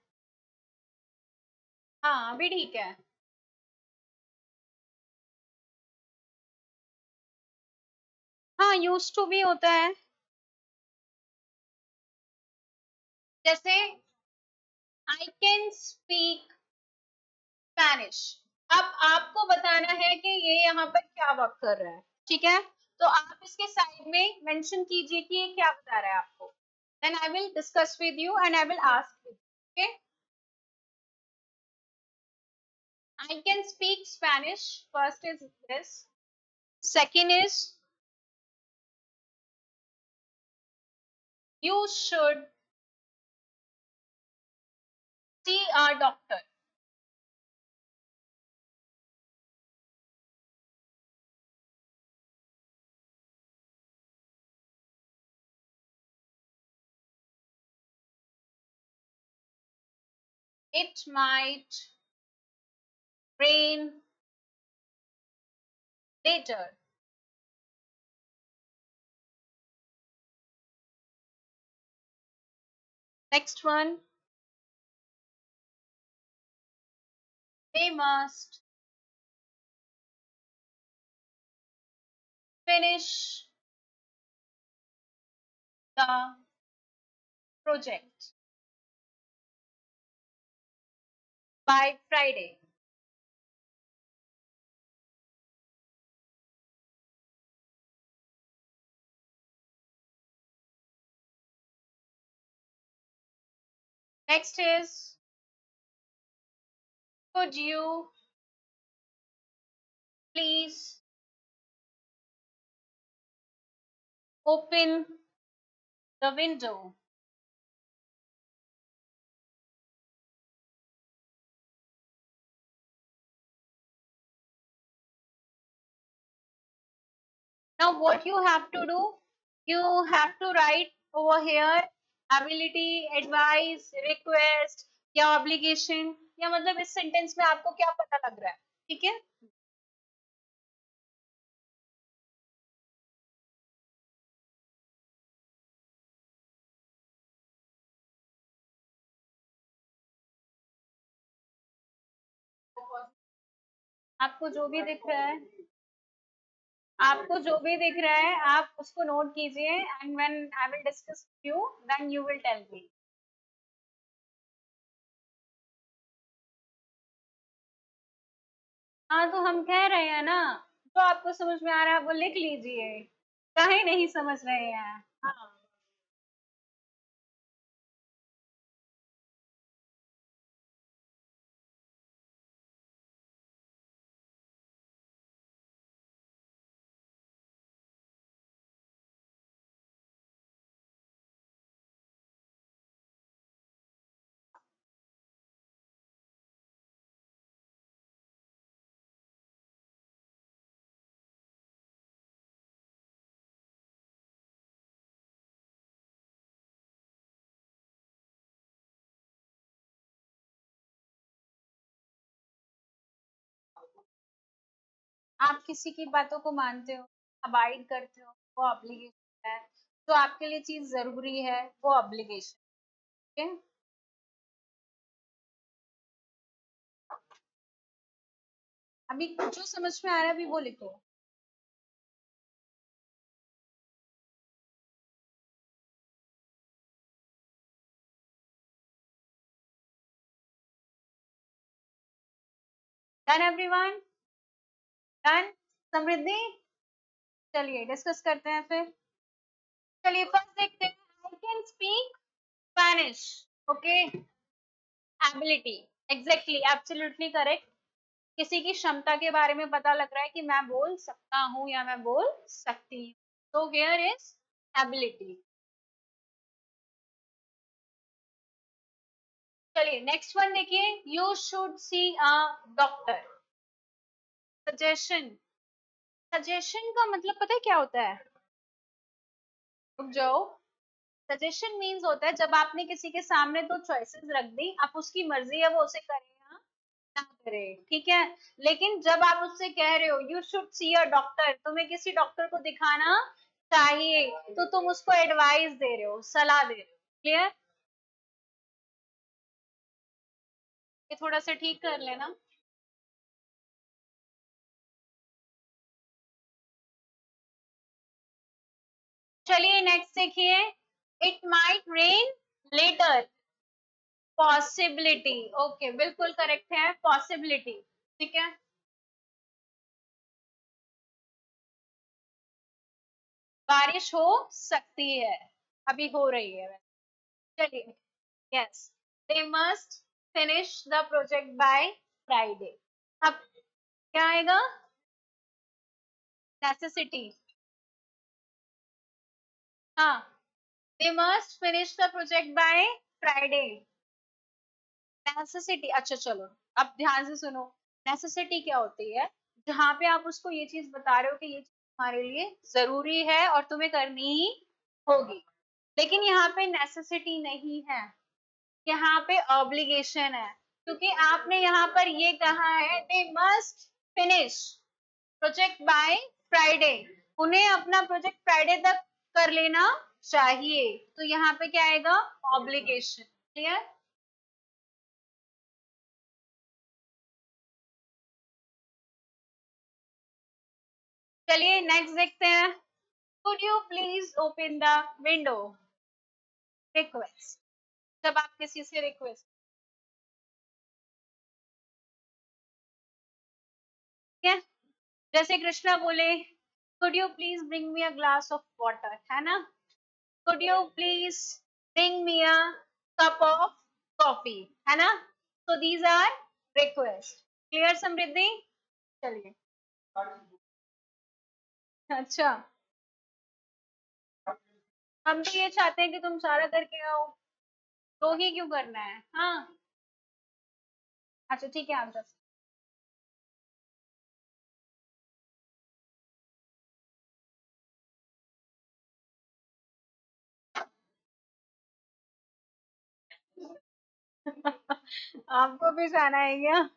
S1: हाँ अभी ठीक है। हाँ यूज टू भी होता है, जैसे आई कैन स्पीक स्पेनिश। अब आपको बताना है कि ये यहाँ पर क्या वर्क कर रहा है, ठीक है, तो आप इसके साइड में मेंशन कीजिए कि ये क्या बता रहा है आपको, then I will discuss with you and I will ask you. Okay, I can speak Spanish, first is this, second is you should see our doctor. It might rain later. Next one, they must finish the project by Friday. Next is, could you please open the window? Now what you have to do, you have to write over here ability, advice, request या obligation, या मतलब इस sentence में आपको क्या पता लग रहा है, ठीक है। आपको जो भी दिख रहा है, आपको जो भी दिख रहा है आप उसको नोट कीजिए and when I will discuss you then you will tell me. हाँ तो हम कह रहे हैं ना, जो आपको समझ में आ रहा है वो लिख लीजिए, काहे नहीं समझ रहे हैं। हाँ आप किसी की बातों को मानते हो, अबाइड करते हो, वो ऑब्लिगेशन है। जो आपके लिए चीज जरूरी है वो ऑब्लिगेशन है। अभी जो समझ में आ रहा है अभी वो लिखो। Done everyone, done. समृद्धि, चलिए डिस्कस करते हैं फिर। चलिए फर्स्ट देखते हैं, आई can speak Spanish. Okay, ability, exactly, absolutely correct. किसी की क्षमता के बारे में पता लग रहा है कि मैं बोल सकता हूँ या मैं बोल सकती हूँ, So here is ability. चलिए नेक्स्ट वन देखिए, you should see a doctor. Suggestion, suggestion का मतलब पता है क्या होता है? रुक जाओ। सजेशन मीन्स होता है जब आपने किसी के सामने दो चॉइसेस रख दी, अब उसकी मर्जी है वो उसे करे या ना करे, ठीक है। लेकिन जब आप उससे कह रहे हो you should see a doctor, तुम्हें किसी डॉक्टर को दिखाना चाहिए, तो तुम उसको एडवाइस दे रहे हो, सलाह दे रहे हो। क्लियर? ये थोड़ा सा ठीक कर लेना। चलिए नेक्स्ट देखिए, it might rain later. Possibility, okay बिल्कुल करेक्ट है, पॉसिबिलिटी। ठीक है, बारिश हो सकती है, अभी हो रही है वैसे। चलिए, yes, they must finish the project by Friday. अब क्या आएगा? नेसेसिटी। हाँ, they must finish the project by Friday. Necessity, अच्छा चलो, अब ध्यान से सुनो। नेसेसिटी क्या होती है? जहां पे आप उसको ये चीज बता रहे हो कि ये चीज तुम्हारे लिए जरूरी है और तुम्हें करनी ही होगी, लेकिन यहाँ पे नेसेसिटी नहीं है, यहाँ पे ऑब्लिगेशन है। क्योंकि आपने यहाँ पर ये कहा है they must finish project by Friday, उन्हें अपना प्रोजेक्ट फ्राइडे तक कर लेना चाहिए, तो यहाँ पे क्या आएगा? ऑब्लिगेशन। क्लियर? चलिए नेक्स्ट देखते हैं, could you please open the window. Request, जब आप किसी से रिक्वेस्ट, ठीक है, जैसे कृष्णा बोले could you please bring me a glass of water, है ना? Could you please bring me a cup of coffee, है ना? so these are request। Clear Samriddhi? चलिए, अच्छा, हम तो ये चाहते हैं कि तुम सारा करके आओ, तो ही क्यों करना है? हाँ, अच्छा ठीक है, आंसर। आपको भी जाना है क्या?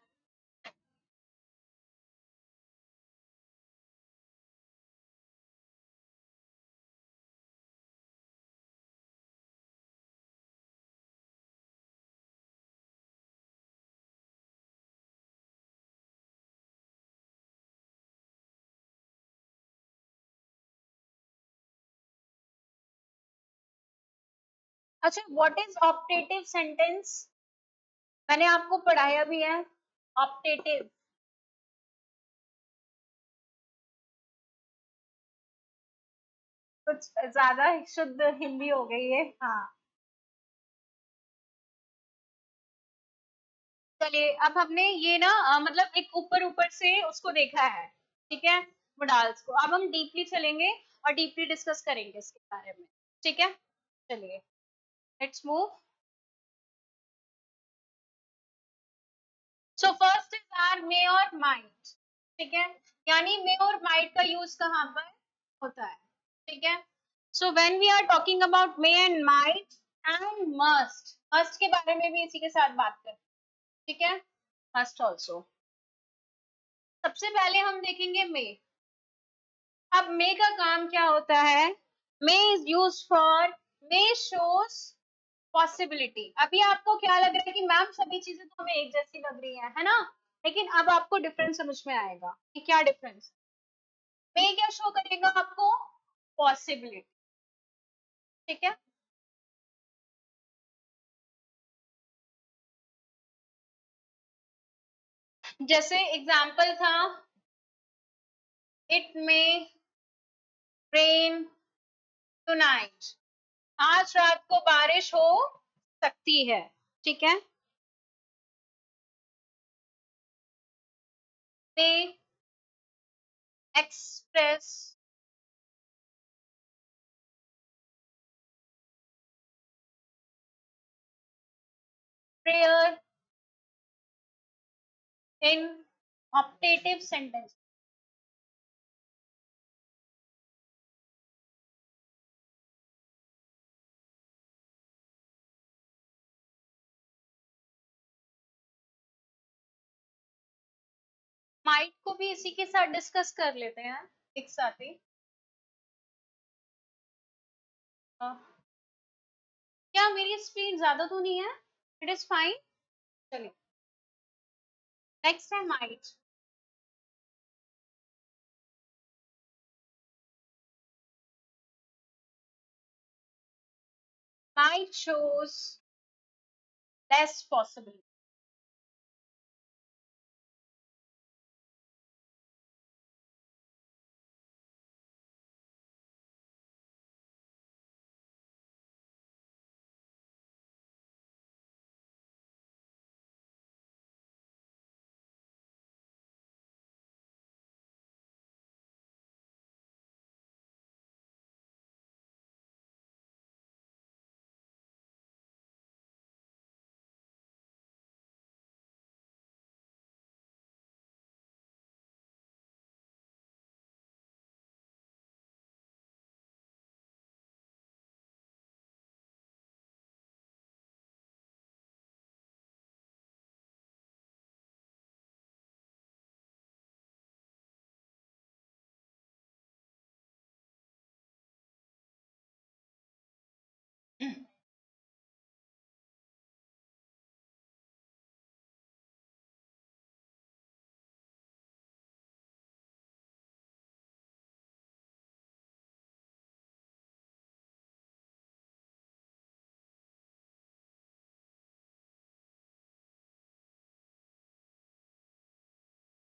S1: अच्छा, व्हाट इज ऑप्टेटिव सेंटेंस? मैंने आपको पढ़ाया भी है, ऑप्टेटिव। कुछ ज्यादा शुद्ध हिंदी हो गई है, हाँ। चलिए, अब हमने ये ना मतलब एक ऊपर ऊपर से उसको देखा है, ठीक है, मोडाल्स को। अब हम डीपली चलेंगे और डीपली डिस्कस करेंगे इसके बारे में, ठीक है। चलिए, let's move. So first is are may or might, ठीक है, यानी मे और माइट का यूज कहाँ पर होता है, ठीक है। So when we are talking about may and might and must, must के बारे में भी इसी के साथ बात करें, ठीक है, मस्ट ऑल्सो। सबसे पहले हम देखेंगे मे। अब मे का काम क्या होता है? May is use for, may shows possibility. अभी आपको क्या लग रहा है कि मैम सभी चीजें तो हमें एक जैसी लग रही है ना? लेकिन अब आपको डिफरेंस समझ में आएगा कि क्या डिफरेंस। मे क्या शो करेगा आपको? पॉसिबिलिटी, ठीक है। जैसे एग्जाम्पल था, इट मे रेन टुनाइट, आज रात को बारिश हो सकती है, ठीक है। May express prayer in optative sentence. Might को भी इसी के साथ डिस्कस कर लेते हैं एक साथ ही। अ, क्या मेरी स्पीड ज्यादा तो नहीं है? It is fine. चलिए, नेक्स्ट है might. Might shows less possible.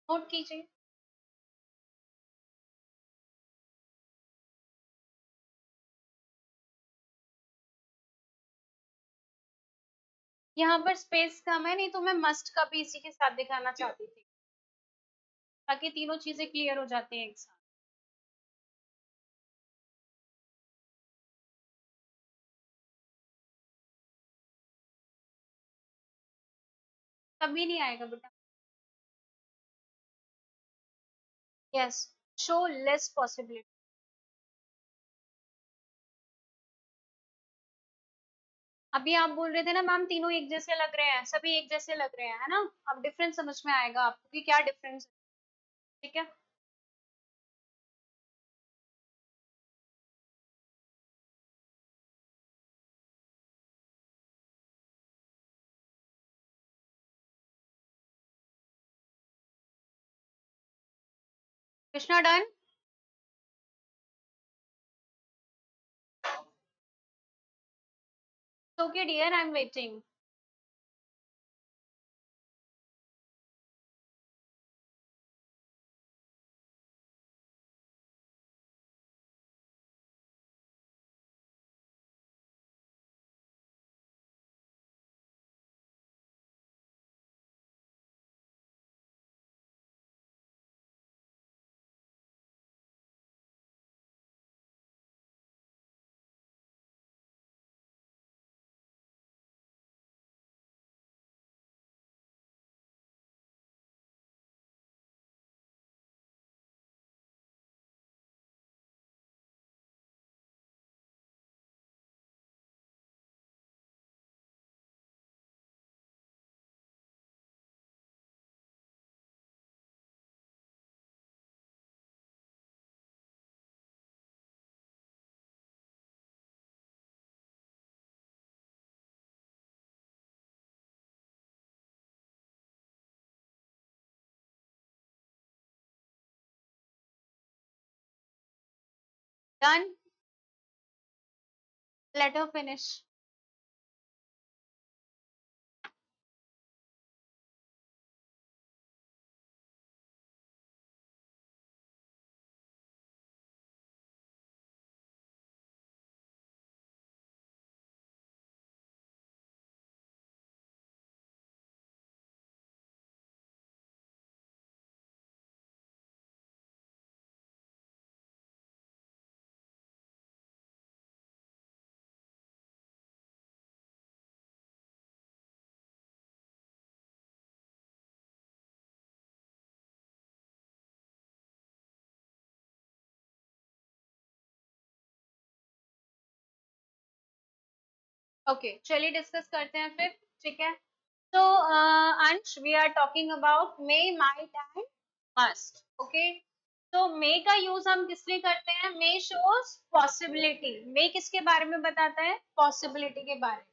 S1: Note कीजिए। यहाँ पर स्पेस कम है, नहीं तो मैं मस्ट का भी इसी के साथ दिखाना चाहती थी, ताकि तीनों चीजें क्लियर हो जाती हैं एक साथ। कभी नहीं आएगा बेटा। Yes, show less possibility. अभी आप बोल रहे थे ना मैम, तीनों एक जैसे लग रहे हैं, सभी एक जैसे लग रहे हैं, है ना? अब डिफरेंस समझ में आएगा आपको कि क्या डिफरेंस है। ठीक है। Krishna done. Okay dear, I am waiting. Done. Let her finish. Okay, चलिए डिस्कस करते हैं फिर, ठीक है। तो Ansh, we are talking about may, might and must, okay. तो मे का यूज हम किस लिए करते हैं? मे शोज पॉसिबिलिटी। मे किसके बारे में बताता है? पॉसिबिलिटी के बारे में।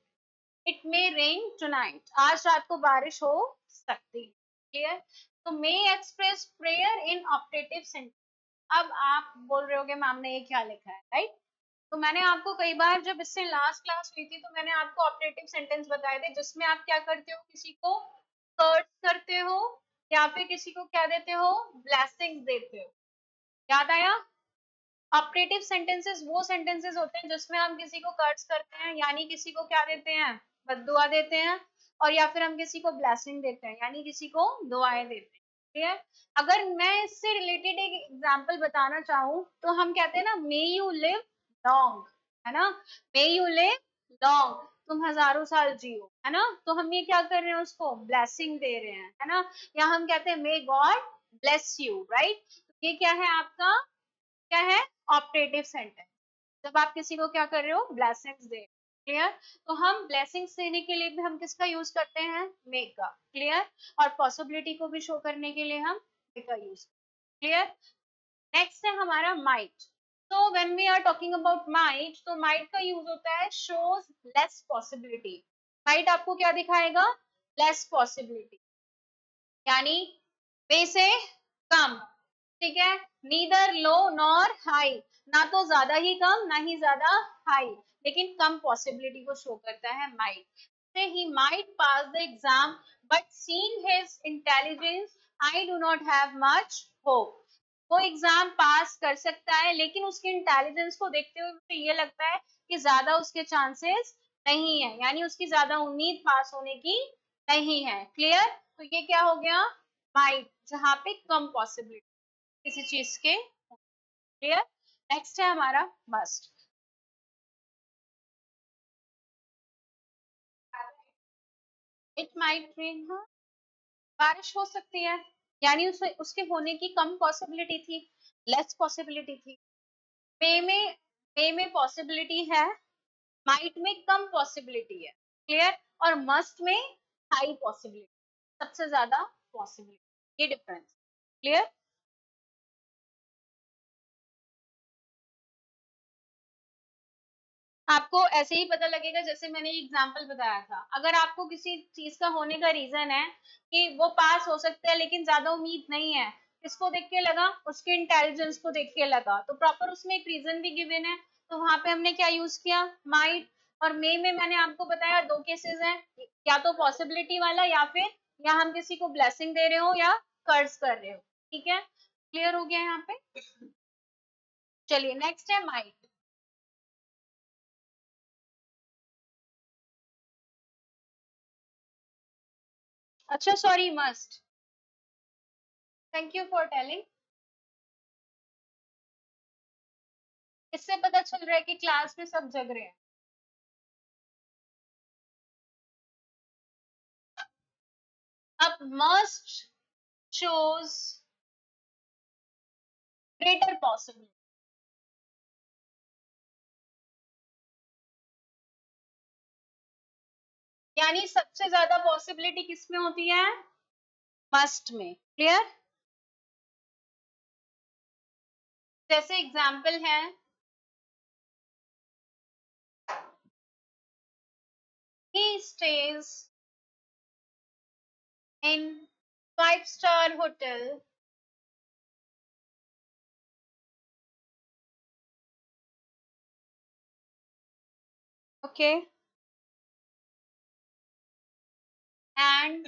S1: इट मे रेन टुनाइट, आज रात को बारिश हो सकती है, क्लियर। तो may express prayer in optative sentence. अब आप बोल रहे होगे मैम ने ये क्या लिखा है, राइट? तो मैंने आपको कई बार, जब इससे लास्ट क्लास हुई थी, तो मैंने आपको ऑपरेटिव सेंटेंस बताए थे जिसमें आप क्या करते हो, किसी को कर्ज करते हो या फिर किसी को क्या देते हो, ब्लेसिंग्स देते हो। याद आया? ऑपरेटिव सेंटेंसेस वो सेंटेंसेस होते हैं जिसमें हम किसी को कर्ज करते हैं, यानी किसी को क्या देते हैं, बद्दुआ देते हैं, और या फिर हम किसी को ब्लेसिंग देते हैं, यानी किसी को दुआएं देते हैं, ठीक है। अगर मैं इससे रिलेटेड एक एग्जांपल बताना चाहूँ, तो हम कहते हैं ना, मे यू लिव लॉन्ग, है ना, मे यू लिव लॉन्ग, तुम हजारों साल जियो, है ना। तो हम ये क्या कर रहे हैं, उसको ब्लेसिंग दे रहे हैं, है ना। या हम कहते हैं may God bless you, right. ये क्या है आपका, क्या है, ऑपरेटिव सेंटेंस। जब आप किसी को क्या कर रहे हो, ब्लेसिंग्स दे, क्लियर। तो हम ब्लेसिंग्स देने के लिए भी हम किसका यूज करते हैं, मे का, क्लियर। और पॉसिबिलिटी को भी शो करने के लिए हम मे का यूज, क्लियर। नेक्स्ट है हमारा माइट। तो when we are talking about might, तो माइट का यूज होता है शोज लेस पॉसिबिलिटी। माइट आपको क्या दिखाएगा, लेस पॉसिबिलिटी, यानी वे से कम, ठीक है। नीदर लो नॉर हाई, ना तो ज्यादा ही कम ना ही ज्यादा हाई, लेकिन कम पॉसिबिलिटी को शो करता है might say. He might pass the exam but seeing his intelligence I do not have much hope. वो एग्जाम पास कर सकता है, लेकिन उसके इंटेलिजेंस को देखते हुए मुझे ये लगता है कि ज्यादा उसके चांसेस नहीं है, यानी उसकी ज्यादा उम्मीद पास होने की नहीं है, क्लियर। तो ये क्या हो गया, माइट, जहां पे कम पॉसिबिलिटी किसी चीज के, क्लियर। नेक्स्ट है हमारा मस्ट। इट माइट रेन, हाँ, बारिश हो सकती है, यानी उसके होने की कम पॉसिबिलिटी थी, लेस पॉसिबिलिटी थी। मे में, मे में पॉसिबिलिटी है, माइट में कम पॉसिबिलिटी है, क्लियर। और मस्ट में हाई पॉसिबिलिटी, सबसे ज्यादा पॉसिबिलिटी, ये डिफरेंस, क्लियर। आपको ऐसे ही पता लगेगा जैसे मैंने एग्जांपल बताया था। अगर आपको किसी चीज का होने का रीजन है कि वो पास हो सकता है लेकिन ज्यादा उम्मीद नहीं है, किसको देख के लगा, उसके इंटेलिजेंस को देख के लगा, तो प्रॉपर उसमें एक रीजन भी गिवन है, तो वहां पे हमने क्या यूज किया, माइट। और मे में मैंने आपको बताया दो केसेस हैं, या तो पॉसिबिलिटी वाला, या फिर या हम किसी को ब्लेसिंग दे रहे हो या कर्ज कर रहे हो, ठीक है, क्लियर हो गया यहाँ पे। चलिए नेक्स्ट है माइट। अच्छा sorry, must, thank you for telling. इससे पता चल रहा है कि क्लास में सब जग रहे हैं। अब मस्ट शोज ग्रेटर पॉसिबिलिटी, यानी सबसे ज्यादा पॉसिबिलिटी किसमें होती है, मस्ट में, क्लियर। जैसे एग्जाम्पल है, he stays in 5-star hotel, okay, and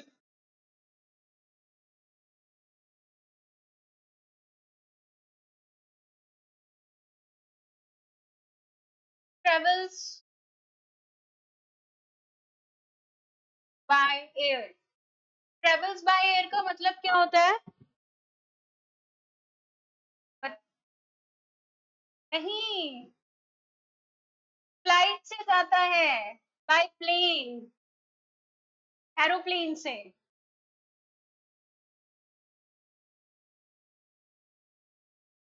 S1: travels by air। Travels by air का मतलब क्या होता है, बत- नहीं, फ्लाइट से जाता है, बाय प्लेन, एरोप्लेन से।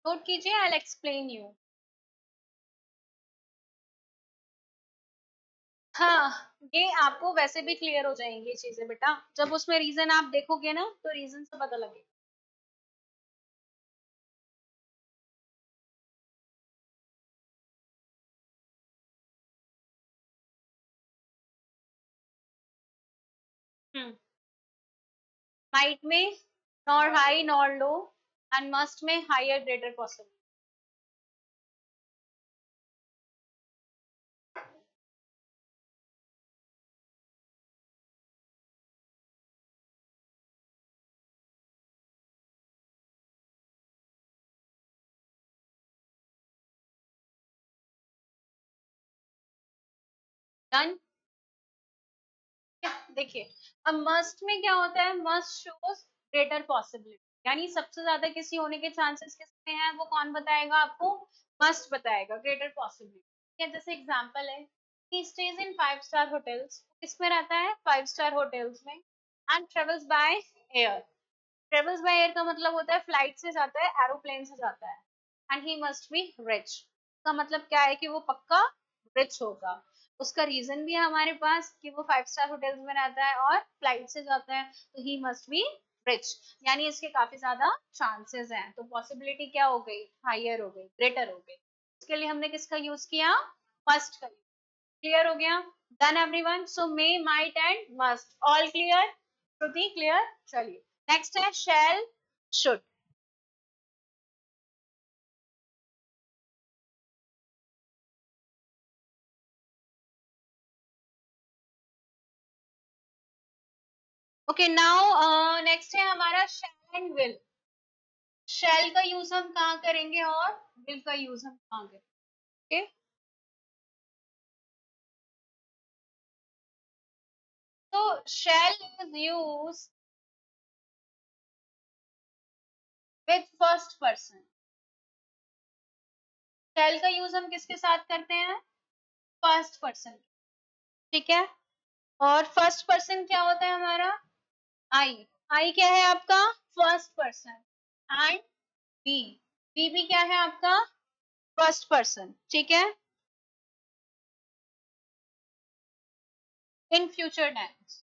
S1: नोट कीजिए, आई एक्सप्लेन यू। हाँ, ये आपको वैसे भी क्लियर हो जाएंगी ये चीजें बेटा, जब उसमें रीजन आप देखोगे ना तो रीजन से पता लगेगा। हम्म। माइट में nor high nor low, and must में हायर ग्रेटर पॉसिबल। डन। देखिए, अब मस्ट में क्या होता है, मस्ट शोज ग्रेटर पॉसिबिलिटी, यानी सबसे ज्यादा किसी होने के चांसेस किसमें है, वो कौन बताएगा आपको, मस्ट बताएगा, ग्रेटर पॉसिबिलिटी। या जैसे एग्जांपल है, ही स्टेज इन 5 स्टार होटल्स, किसमें रहता है, 5 स्टार होटल्स में, and travels by air. Travels by air का मतलब होता है फ्लाइट से जाता है, एरोप्लेन से जाता है। And he must be rich, का मतलब क्या है कि वो पक्का रिच होगा। उसका रीजन भी है हमारे पास कि वो 5 स्टार होटल्स में रहता है और फ्लाइट से जाता है, तो ही मस्ट बी रिच, यानी इसके काफी ज्यादा चांसेस हैं, तो पॉसिबिलिटी क्या हो गई, हायर हो गई, ग्रेटर हो गई। इसके लिए हमने किसका यूज किया, फर्स्ट का। क्लियर हो गया, done everyone. So may, might and must, all clear, Shruti clear. चलिए नेक्स्ट है शैल, शुड। ओके नाउ नेक्स्ट है हमारा शैल एंड विल। शैल का यूज हम कहाँ करेंगे और विल का यूज हम कहाँ करेंगे। तो shall is use with first person. Shall का यूज हम किसके साथ करते हैं, फर्स्ट पर्सन। ठीक है, और फर्स्ट पर्सन क्या होता है हमारा, आई। आई क्या है आपका, first person. And B, B भी क्या है आपका, फर्स्ट पर्सन। ठीक है, इन फ्यूचर टेंस।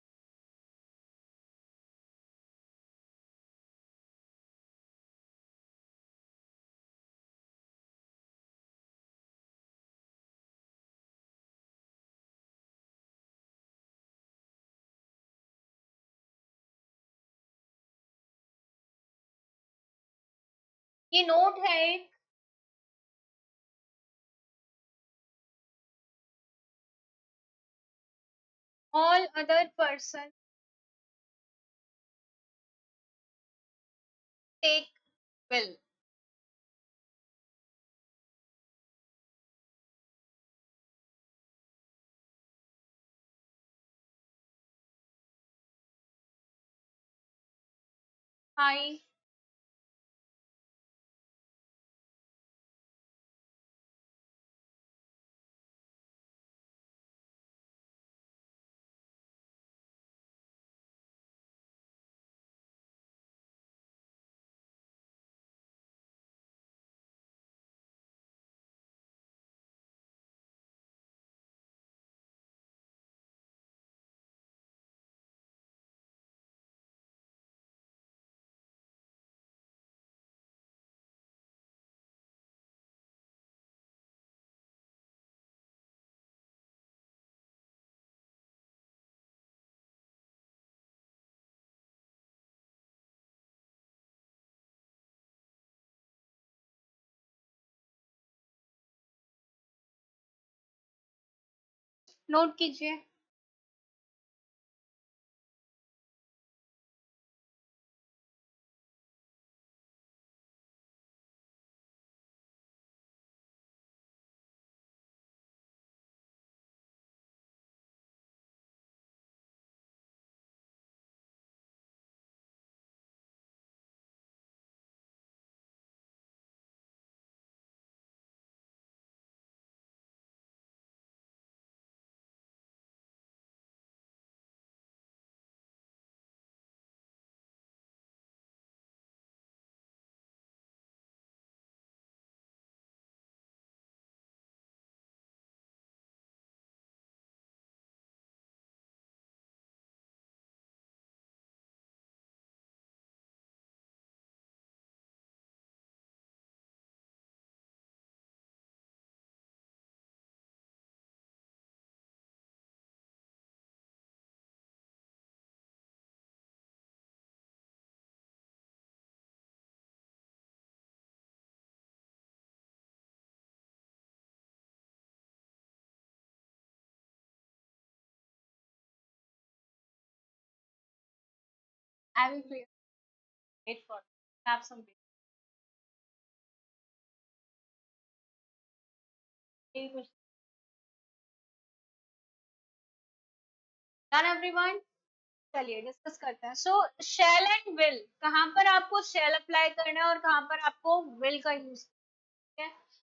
S1: ये नोट है एक, all other person take will. I, note कीजिए। I will wait for have some wait. Done everyone? चलिए डिस्कस करते हैं. सो शैल एंड विल, कहाँ पर आपको शैल अप्लाई करना है और कहाँ पर आपको विल का यूज करना है.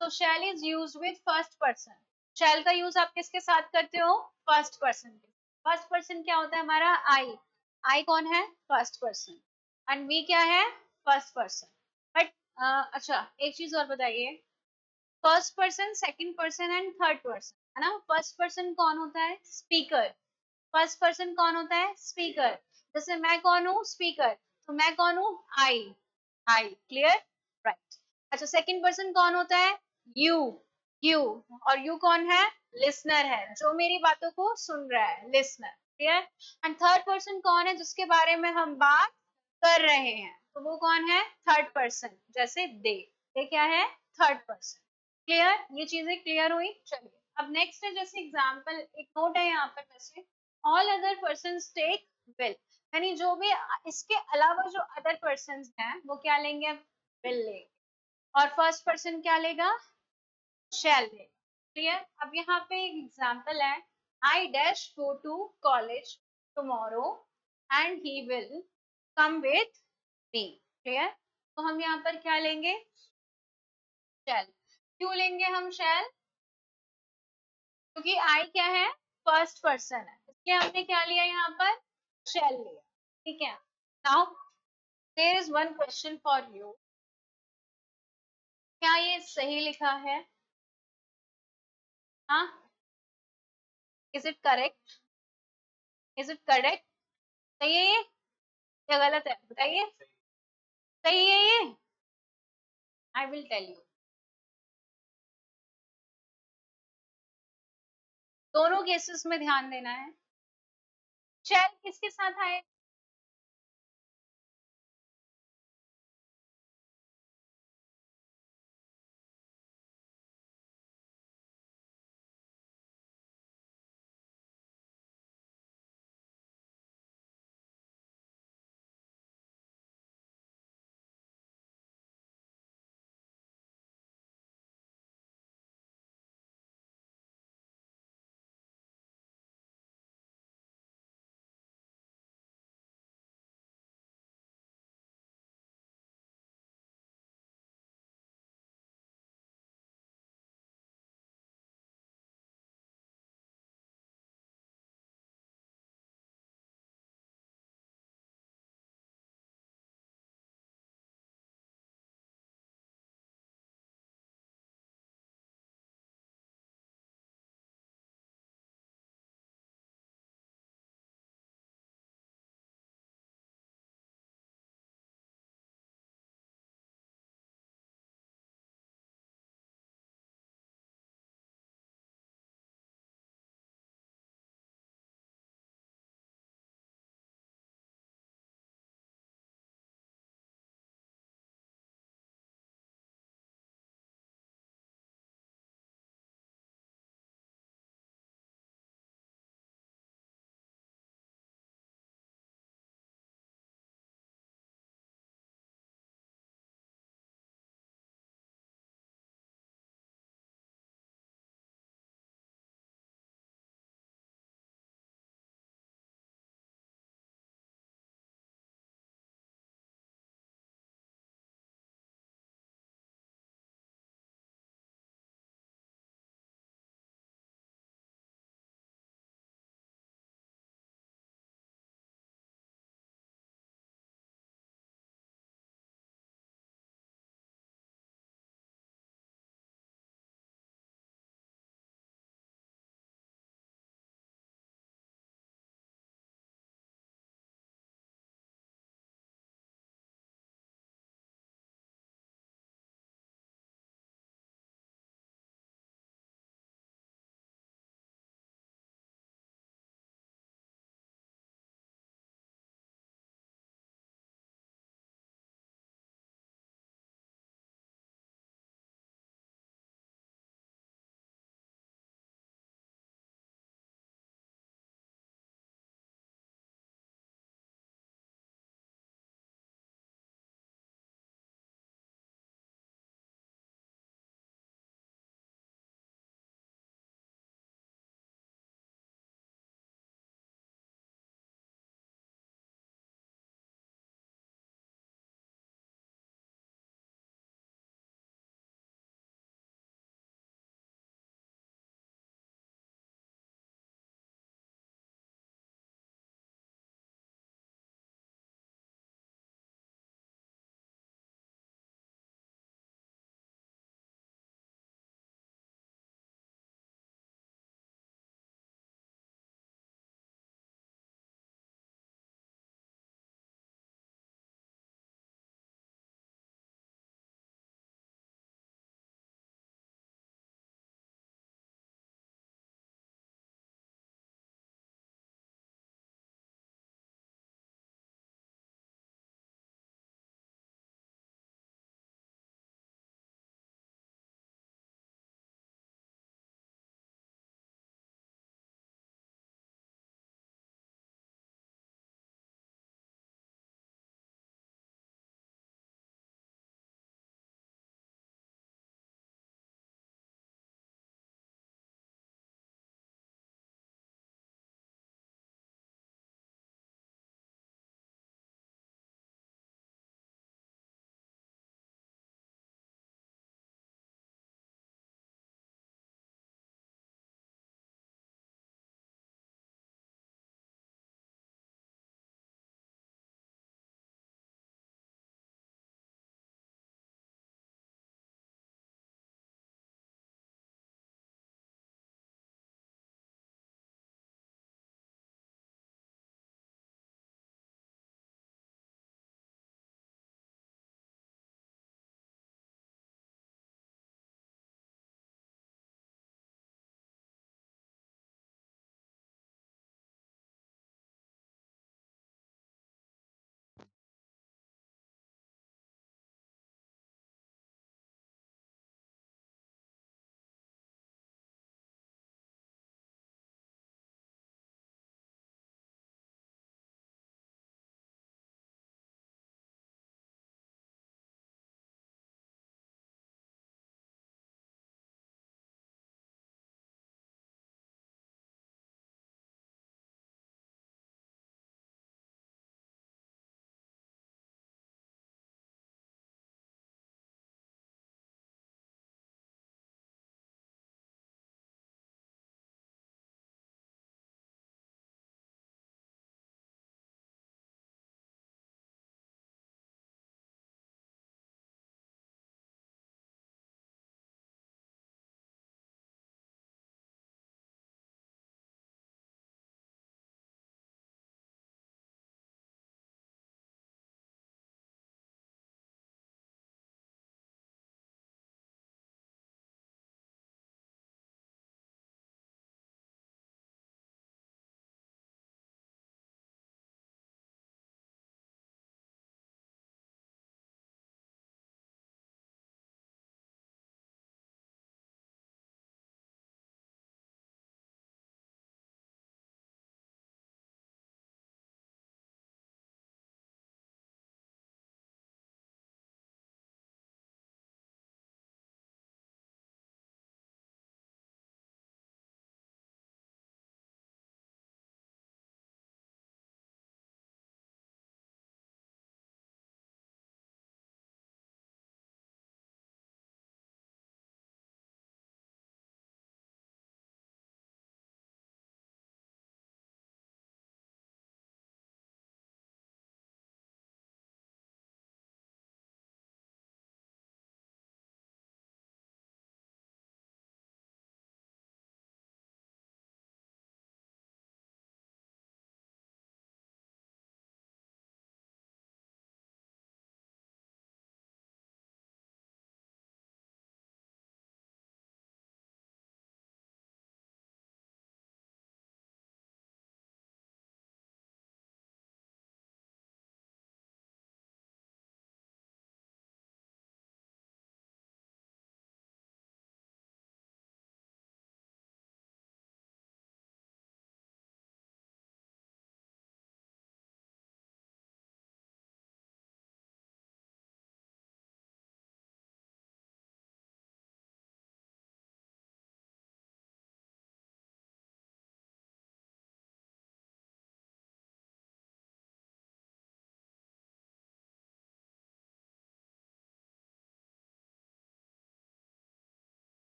S1: तो shall is use with first person. Shall का यूज आप किसके साथ करते हो? फर्स्ट पर्सन के. फर्स्ट पर्सन क्या होता है हमारा? आई. आई कौन है? First person. एंड वी क्या है? First person. बट अच्छा एक चीज और बताइए, first person, second person and third person, है ना. फर्स्ट पर्सन कौन होता है? स्पीकर. फर्स्ट पर्सन कौन होता है? स्पीकर. जैसे मैं कौन हूँ? स्पीकर. तो मैं कौन हूँ? आई. आई. क्लियर? राइट. अच्छा सेकंड पर्सन कौन होता है? यू. यू. और यू कौन है? लिसनर है, जो मेरी बातों को सुन रहा है, listener. Clear? And third person कौन है? जिसके बारे में हम बात कर रहे हैं, तो वो कौन है? Third person. जैसे दे क्या है? Third person. क्लियर? ये चीजें क्लियर हुई. चलिए अब नेक्स्ट है, जैसे एग्जांपल एक नोट है यहाँ पर, जैसे all other person take will, यानी जो भी इसके अलावा जो अदर पर्सन हैं वो क्या लेंगे? विल लेंगे. और फर्स्ट पर्सन क्या लेगा? शैल लेगा. क्लियर? अब यहाँ पे एक एग्जांपल है, I dash go to college tomorrow and he will come with me. Clear? तो हम यहाँ पर क्या लेंगे? शैल. क्यों लेंगे हम शैल? क्योंकि आई क्या है? फर्स्ट पर्सन है, इसलिए हमने क्या लिया यहाँ पर? शैल लिया. ठीक है. Now there is one question for you, क्या ये सही लिखा है? हाँ. Is it correct? Is it correct? सही है ये या गलत है? बताइए. सही है ये? I will tell you. दोनों केसेस में ध्यान देना है. शैल किसके साथ आए?